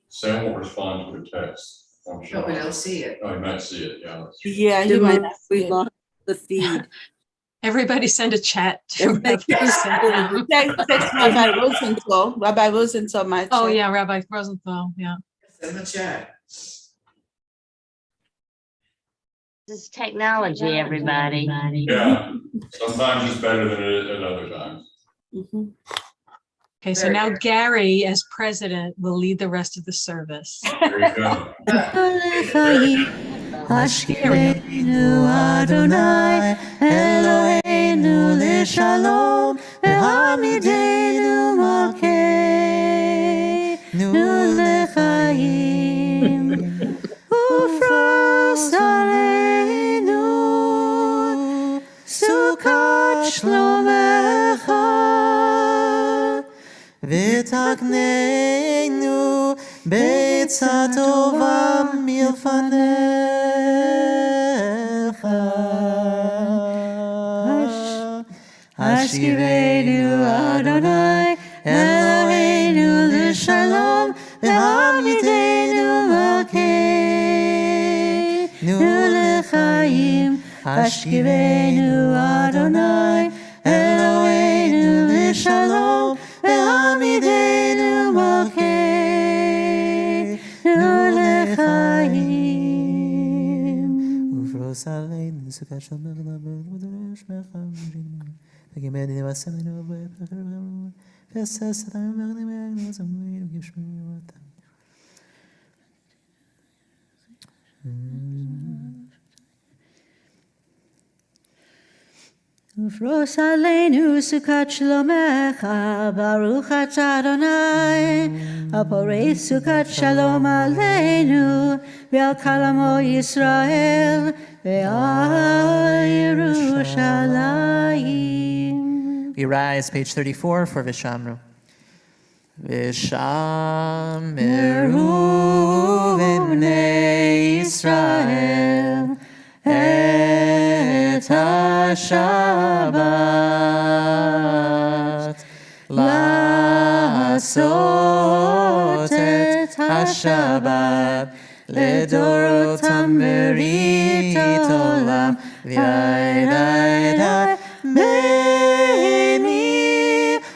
Sam will respond to the text. No, but he'll see it. Oh, he might see it, yeah. Yeah, you might not see We it. lost the feed. Everybody send a chat to Everybody Sam. Text Rabbi Rosenthal. Rabbi Rosenthal might. Oh, check. yeah, Rabbi Rosenthal, yeah. In the chat. This is technology, everybody. Yeah, sometimes it's better than it at other times. Mhm. Okay, so now Gary, as president, will lead the rest of the service. There you go. Ashkirenu Adonai Eloheinu Lishalom V'hamidenu Malkeinu Lechaim Ufros Aleinu Sukat Shlomecha V'taknenu b'etzah tova milfanecha. Ashkirenu Adonai Eloheinu Lishalom V'hamidenu Malkeinu Lechaim Ashkirenu Adonai Eloheinu Lishalom V'hamidenu Malkeinu Lechaim Ufros aleinu sukat shlomecha v'dorosh mecha v'gimedi nevasemenu v'bepecheru v'sesatam v'gimedi nevasemenu v'gishmenu v'atam. Ufros aleinu sukat shlomecha, baruch atah Adonai, haporei sukat shalom aleinu, ve'al kol amo Yisrael, ve'al Yerushalayim. We rise, page 34 for Vishamru. Vishamru v'bnei Yisrael et ha-Shabbat לעשות את השבת לדורותם ברית עולם. די די די ביני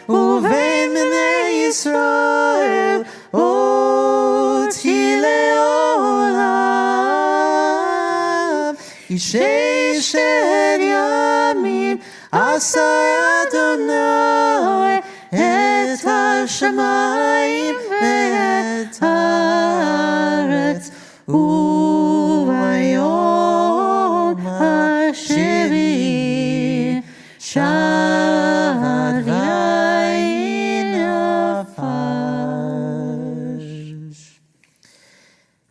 ובין בני ישראל אותי לעולם. אישי אשר ימים עשה אדוני את השמיים ואת הארץ, וביום השביעי שבת וינפש.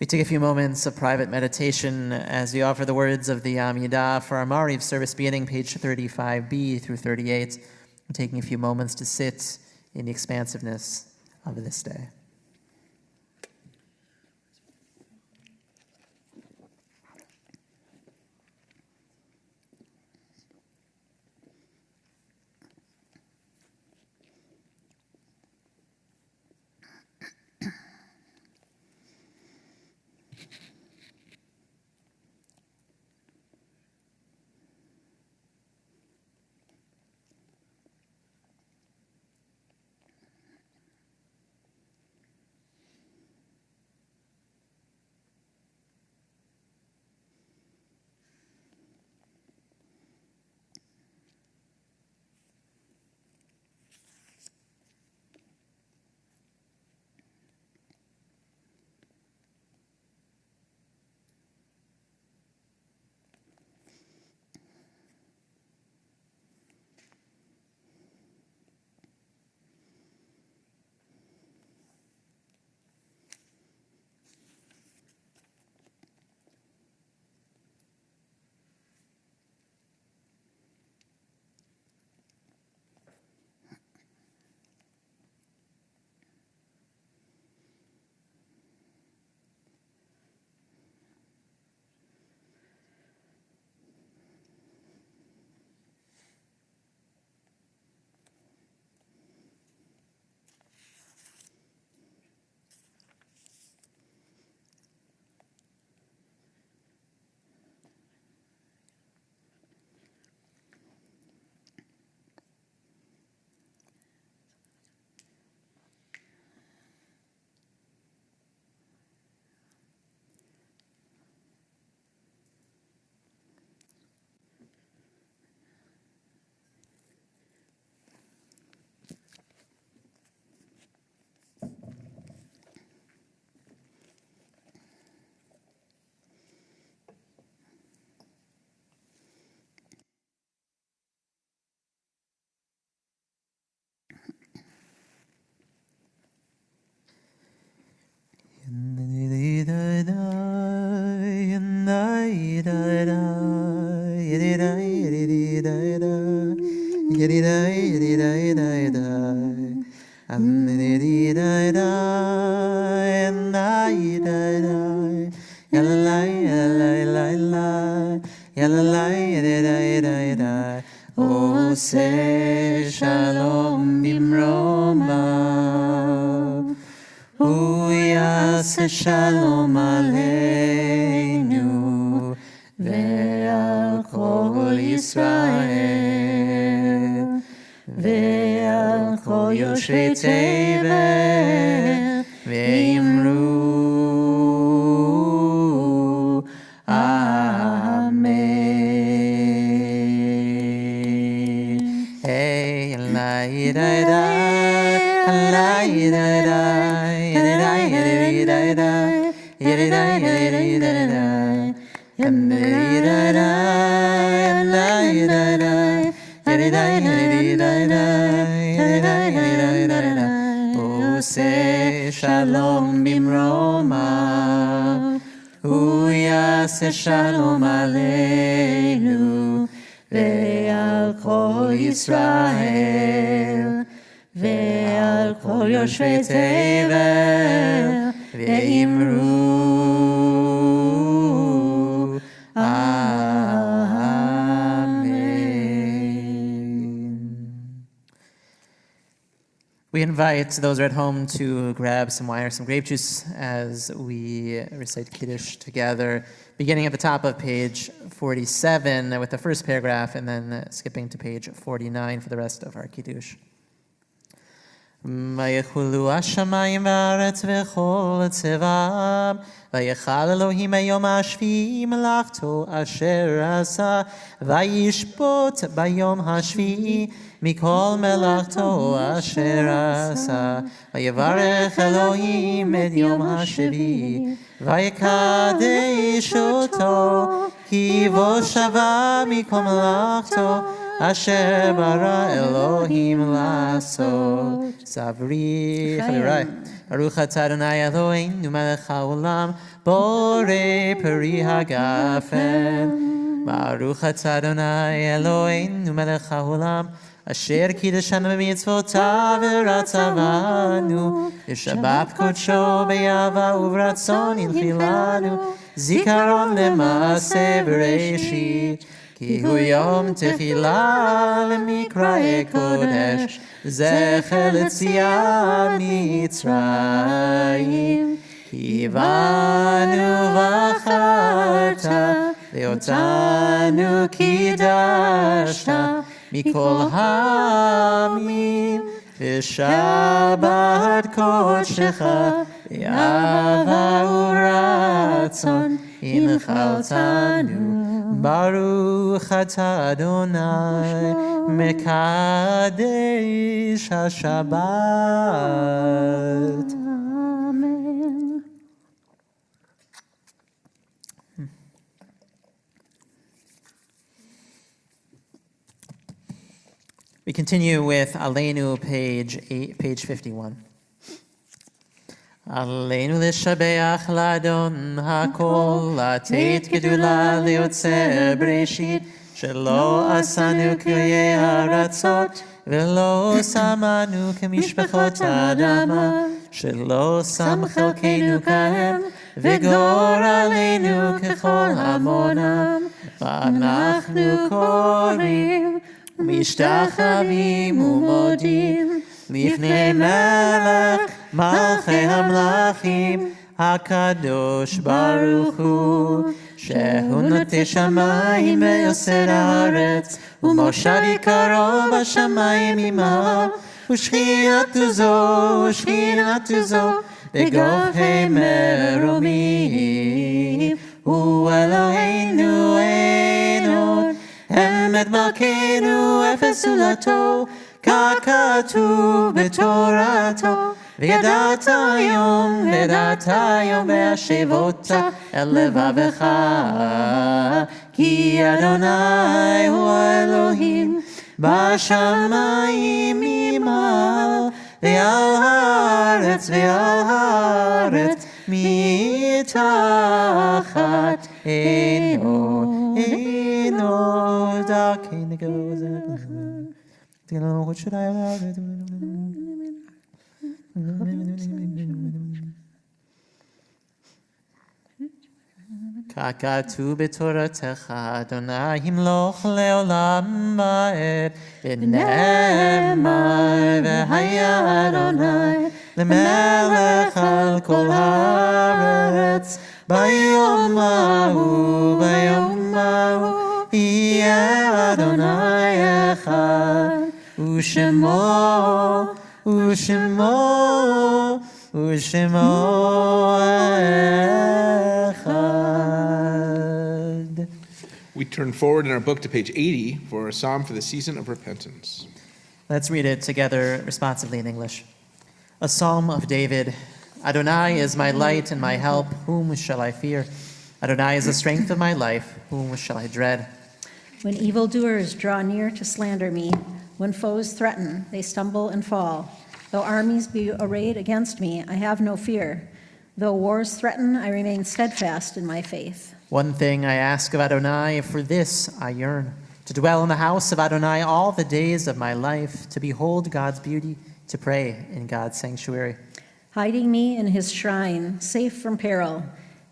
We take a few moments of private meditation as we offer the words of the Amida for our Mariv service beginning page 35b through 38. We're taking a few moments to sit in the expansiveness of this day. עושה שלום במרומיו, הוא יעשה שלום עלינו ועל כל ישראל ועל כל יושבי תבל, ואמרו עושה שלום במרומיו, הוא יעשה שלום עלינו ועל כל ישראל ועל כל יושבי תבל, ואמרו We invite those who are at home to grab some wine or some grape juice as we recite Kiddush together, beginning at the top of page 47 with the first paragraph and then skipping to page 49 for the rest of our Kiddush. ויחולו השמיים והארץ וכל צבאם, ויכל אלוהים היום השביעי מלאכתו אשר עשה, וישפוט ביום השביעי מכל מלאכתו אשר עשה. ויברך אלוהים את יום השביעי, ויקדש אותו, כי בו שווה מכל מלאכתו אשר ברא אלוהים לעשות. סברי חבריי, ברוך אתה אדוני אלוהינו מלך העולם, בורא פרי הגפן. ברוך אתה אדוני אלוהינו מלך העולם, אשר קידשנו במצוותיו ורצה בנו, בשבת קודשו באהבה וברצון הנחיל לנו, זיכרון למעשה בראשית. כי הוא יום תחילה למקראי קודש, זכר ליציאת מצרים. כי בנו בחרת, ואותנו קידשת, מכל העמים, בשבת קודשך, באהבה ורצון, הנחלתנו. ברוך אתה אדוני מקדש השבת. Amen. We continue with Aleinu, page 51. עלינו לשבח לאדון הכל, לתת גדולה ליוצר בראשית, שלא עשנו כאויי הארצות, ולא שמנו כמשפחות האדמה, שלא שם חלקנו כהם, וגורלנו ככל המונם. ואנחנו קוראים, משתחווים ומודים, לפני מלך מלכי המלכים, הקדוש ברוך הוא, שהוא נוטה שמיים ויוסר הארץ, ומושב יקרו בשמיים עמם, ושכינתו זו בגופי מרומים. הוא אלוהינו אין עוד, אמת מלכנו אפס זולתו, ככתוב בתורתו. וידעת היום והשבות אל לבבך, כי אדוני הוא האלוהים בשמיים ממעל, ועל הארץ מתחת. אין עוד דרכי נגוז. What should I have? ככתוב בתורתך, אדוני ימלוך לעולם ועד, ונאמר והיה אדוני למלך על כל הארץ. ביום ההוא יהיה אדוני אחד, ושמו אחד. We turn forward in our book to page 80 for a psalm for the season of repentance. Let's read it together responsively in English. A psalm of David. Adonai is my light and my help. Whom shall I fear? Adonai is the strength of my life. Whom shall I dread? When evildoers draw near to slander me, when foes threaten, they stumble and fall. Though armies be arrayed against me, I have no fear. Though wars threaten, I remain steadfast in my faith. One thing I ask of Adonai, for this I yearn, to dwell in the house of Adonai all the days of my life, to behold God's beauty, to pray in God's sanctuary. Hiding me in his shrine, safe from peril,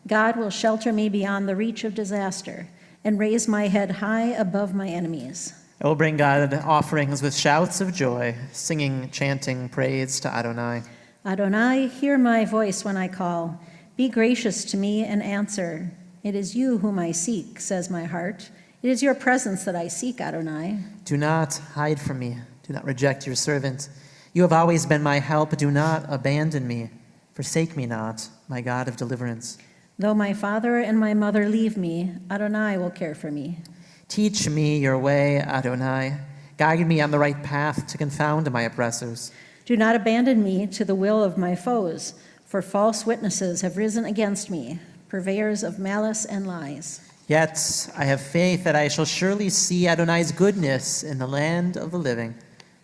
God will shelter me beyond the reach of disaster and raise my head high above my enemies. I will bring God offerings with shouts of joy, singing, chanting praise to Adonai. Adonai, hear my voice when I call. Be gracious to me and answer. It is you whom I seek, says my heart. It is your presence that I seek, Adonai. Do not hide from me. Do not reject your servant. You have always been my help. Do not abandon me. Forsake me not, my God of deliverance. Though my father and my mother leave me, Adonai will care for me. Teach me your way, Adonai. Guide me on the right path to confound my oppressors. Do not abandon me to the will of my foes, for false witnesses have risen against me, purveyors of malice and lies. Yet I have faith that I shall surely see Adonai's goodness in the land of the living.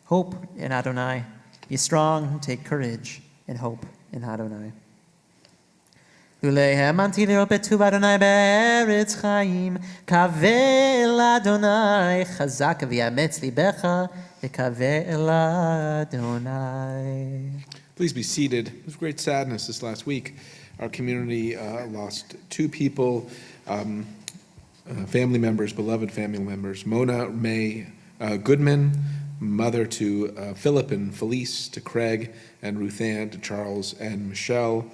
Hope in Adonai. Be strong, take courage, and hope in Adonai. Ulehamanti leopetu Adonai be'eretz chaim, kaveh el Adonai, chazak v'yametz libecha, v'kaveh el Adonai. Please be seated. It was great sadness this last week. Our community lost two people, family members, beloved family members. Mona May Goodman, mother to Philip and Felice, to Craig and Ruth Ann, to Charles and Michelle.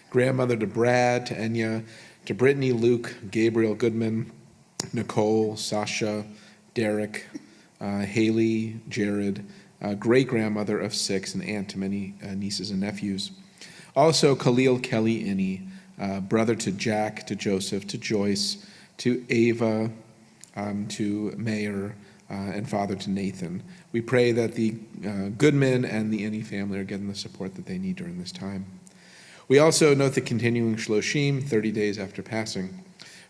Grandmother to Brad, to Enya, to Brittany, Luke, Gabriel Goodman, Nicole, Sasha, Derek, Haley, Jared, great-grandmother of 6, and aunt to many nieces and nephews. Also, Khalil Kelly Inney, brother to Jack, to Joseph, to Joyce, to Ava, to Mayor, and father to Nathan. We pray that the Goodman and the Inney family are getting the support that they need during this time. We also note the continuing Shloshim, 30 days after passing.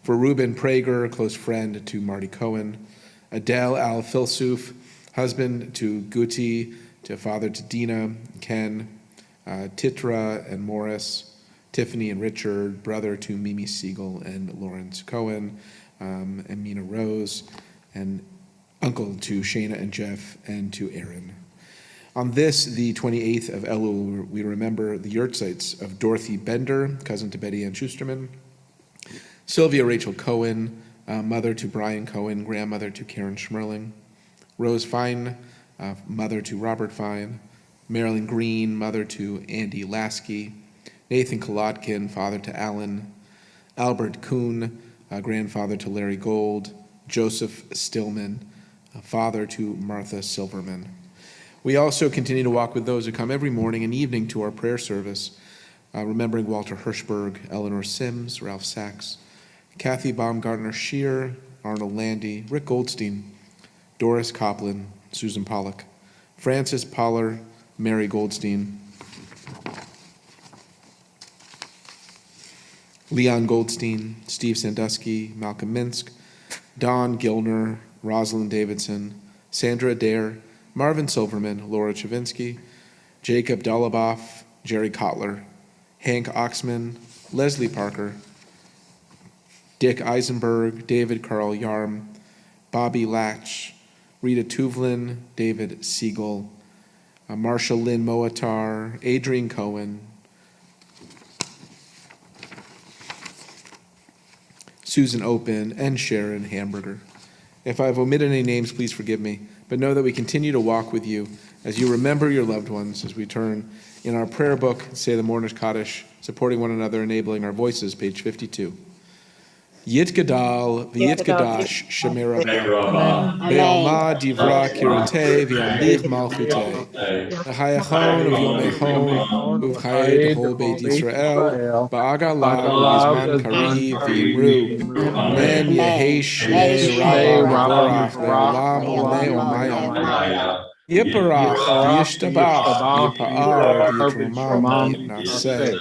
For Reuben Prager, a close friend to Marty Cohen. Adele Al Filsuf, husband to Guti, to father to Dina, Ken, Titra and Morris, Tiffany and Richard, brother to Mimi Siegel and Lawrence Cohen, and Mina Rose, and uncle to Shana and Jeff, and to Aaron. On this, the 28th of Elul, we remember the yurtzites of Dorothy Bender, cousin to Betty Ann Schusterman, Sylvia Rachel Cohen, mother to Brian Cohen, grandmother to Karen Schmerling, Rose Fine, mother to Robert Fine, Marilyn Green, mother to Andy Lasky, Nathan Kolodkin, father to Alan, Albert Kuhn, grandfather to Larry Gold, Joseph Stillman, father to Martha Silverman. We also continue to walk with those who come every morning and evening to our prayer service, remembering Walter Hirschberg, Eleanor Sims, Ralph Sachs, Kathy Baumgartner Shear, Arnold Landy, Rick Goldstein, Doris Coplin, Susan Pollock, Francis Poller, Mary Goldstein, Leon Goldstein, Steve Sandusky, Malcolm Minsk, Don Gilner, Rosalind Davidson, Sandra Adair, Marvin Silverman, Laura Chavinsky, Jacob Dolaboff, Jerry Kotler, Hank Oxman, Leslie Parker, Dick Eisenberg, David Carl Yarm, Bobby Latch, Rita Tuvlin, David Siegel, Marsha Lynn Moatar, Adrian Cohen, Susan Open, and Sharon Hamburger. If I've omitted any names, please forgive me, but know that we continue to walk with you as you remember your loved ones as we turn in our prayer book, say the Mourner's Kaddish, supporting one another, enabling our voices, page 52. Yit Gadal, V'yit Gadash, Shemer Rabba, Be'alma Divra Kirete, V'yamlich Malchute, V'chayachon V'yomechon, V'chayed Hol Beit Yisrael, Ba'agala V'yizman Kari V'yimru, Amen Yehesh Rabba V'orach, Le'olam Omaya, Yiparach V'yishtabach, Yipa'ar V'yitrumam V'yitnaseh,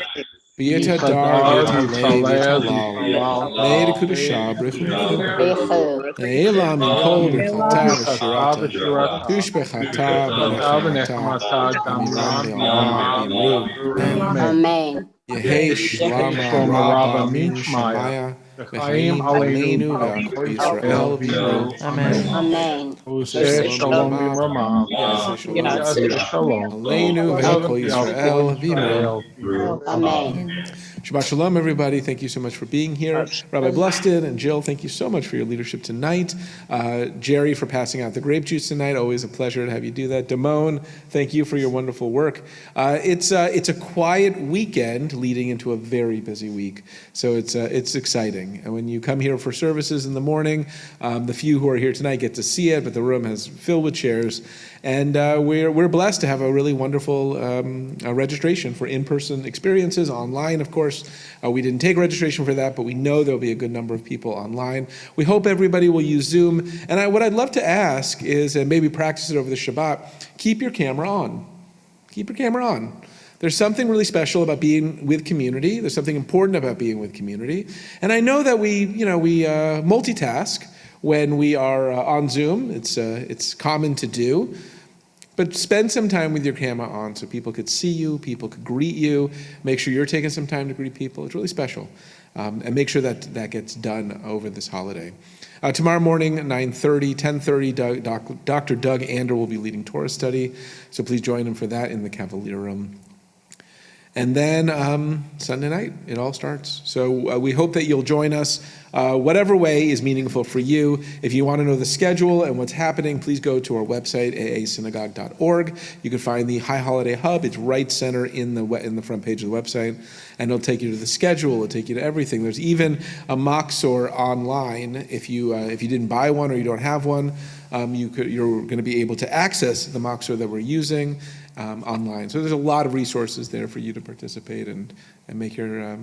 V'yitadar V'yitaleh V'yitalal, Me'ed Kudashah B'richu, Ne'elam Yinkol B'chata V'shirata, Tushbechata B'nechemata, Amiran Be'alma B'imru, Amen. Yehesh Lama Rabba Min Shemaya, V'chaim Aleinu V'Akol Yisrael V'imru. Amen. Amen. Shalom B'Mrama, Aleinu V'Akol Yisrael V'imru. Amen. Shabbat Shalom, everybody. Thank you so much for being here. Rabbi Blusted and Jill, thank you so much for your leadership tonight. Jerry, for passing out the grape juice tonight. Always a pleasure to have you do that. Damone, thank you for your wonderful work. It's a quiet weekend leading into a very busy week, so it's exciting. And when you come here for services in the morning, the few who are here tonight get to see it, but the room has filled with chairs. And we're blessed to have a really wonderful registration for in-person experiences, online, of course. We didn't take registration for that, but we know there'll be a good number of people online. We hope everybody will use Zoom. And what I'd love to ask is, and maybe practice it over the Shabbat, keep your camera on. Keep your camera on. There's something really special about being with community. There's something important about being with community. And I know that we multitask when we are on Zoom. It's common to do. But spend some time with your camera on so people could see you, people could greet you. Make sure you're taking some time to greet people. It's really special. And make sure that gets done over this holiday. Tomorrow morning, 9:30, 10:30, Dr. Doug Ander will be leading Torah study. So please join him for that in the Cavalier Room. And then Sunday night, it all starts. So we hope that you'll join us, whatever way is meaningful for you. If you want to know the schedule and what's happening, please go to our website, aasynagogue.org. You can find the High Holiday Hub. It's right center in the front page of the website. And it'll take you to the schedule. It'll take you to everything. There's even a Machzor online. If you didn't buy one or you don't have one, you're going to be able to access the Machzor that we're using online. So there's a lot of resources there for you to participate and make your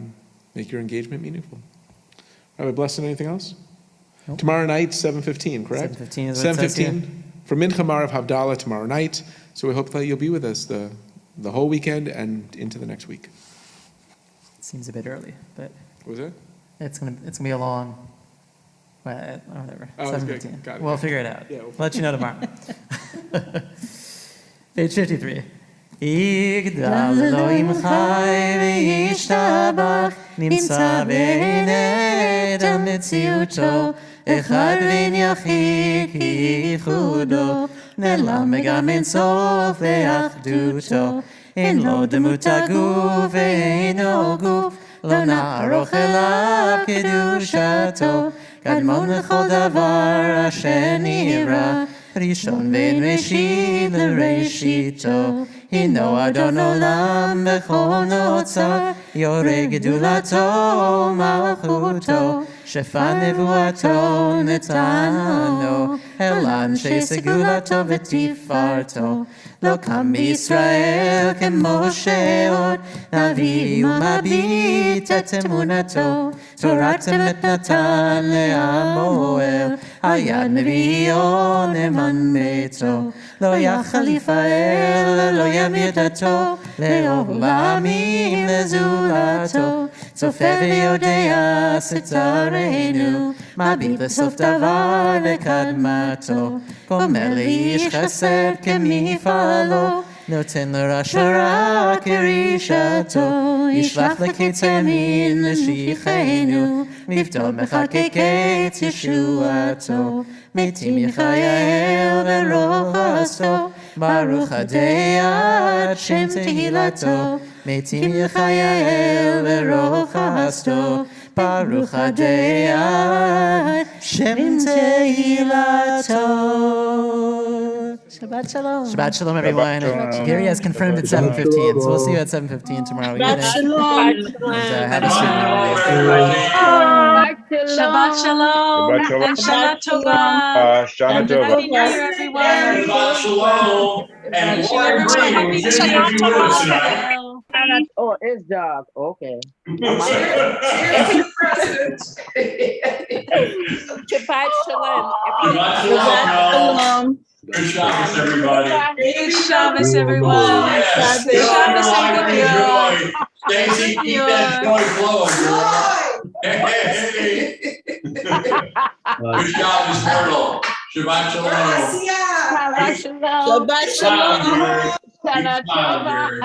engagement meaningful. Rabbi Blessed, anything else? Nope. Tomorrow night, 7:15, correct? 7:15 is what it says here. 7:15 for Mincha Marav Havdalah tomorrow night. So we hope that you'll be with us the whole weekend and into the next week. It seems a bit early, but What was it? it's gonna be a long. Whatever. Oh, 7:15. okay. Got it. We'll figure it out. Yeah, We'll let you know tomorrow. Page 53. יגדל אלוהים חי וישתבח, נמצא בעיני המציאותו, אחד ואין יחיד כי ייחודו, נעלם גם אין סוף באחדותו, אין לו דמות הגוף ואינו גוף, לא נערוך אליו קדושתו, קדמון לכל דבר אשר נברא, ראשון ואין ראשית לראשיתו, הינו אדון עולם בכל נוצר, יורה גדולתו ומלכותו, שפע נבואתו נתנו, אל אנשי סגולתו ותפארתו. לא קם בישראל כמו שעוד, נביא ומביט את אמונתו, תורת אמת נתן לעמו אל, היד נביאו נאמן ביתו. לא יחליף האל, לא ימיר דתו, לעולמים לזולתו. צופה ויודע סתרנו, מביט לסוף דבר וקדמתו. גומר לאיש חסד כמפעלו, נותן לרשע רע כרישתו. ישלח לקץ ימין לשליחנו, מבטו מחכה קץ ישועתו. מתים יחייל ברוך עשו, ברוך הדיית שם תהילתו. מתים יחייל ברוך עשו, ברוך הדיית שם תהילתו. Shabbat Shalom. Shabbat Shalom, everyone. Shalom. Gary has confirmed at 7:15, so we'll see you at 7:15 tomorrow evening. Shabbat Shalom. And, have a sweet night. Shabbat Shalom. Shabbat Shalom. And Shana Tova. Shana And Tova. Happy New Year, everyone. Shabbat Shalom. And Wishing everyone happy Shana Tova. Oh, it's dark. Okay. Shabbat Shalom. Shabbat Shalom. Good Shabbos, everybody. Good Shabbos, everyone. Good Shabbos and good Joy. Stacy, keep that joy flowing, girl. Hey. Good Shabbos, Myrtle. Shabbat Shalom. Shabbat Shalom. Smile, Gary. Smile, Gary.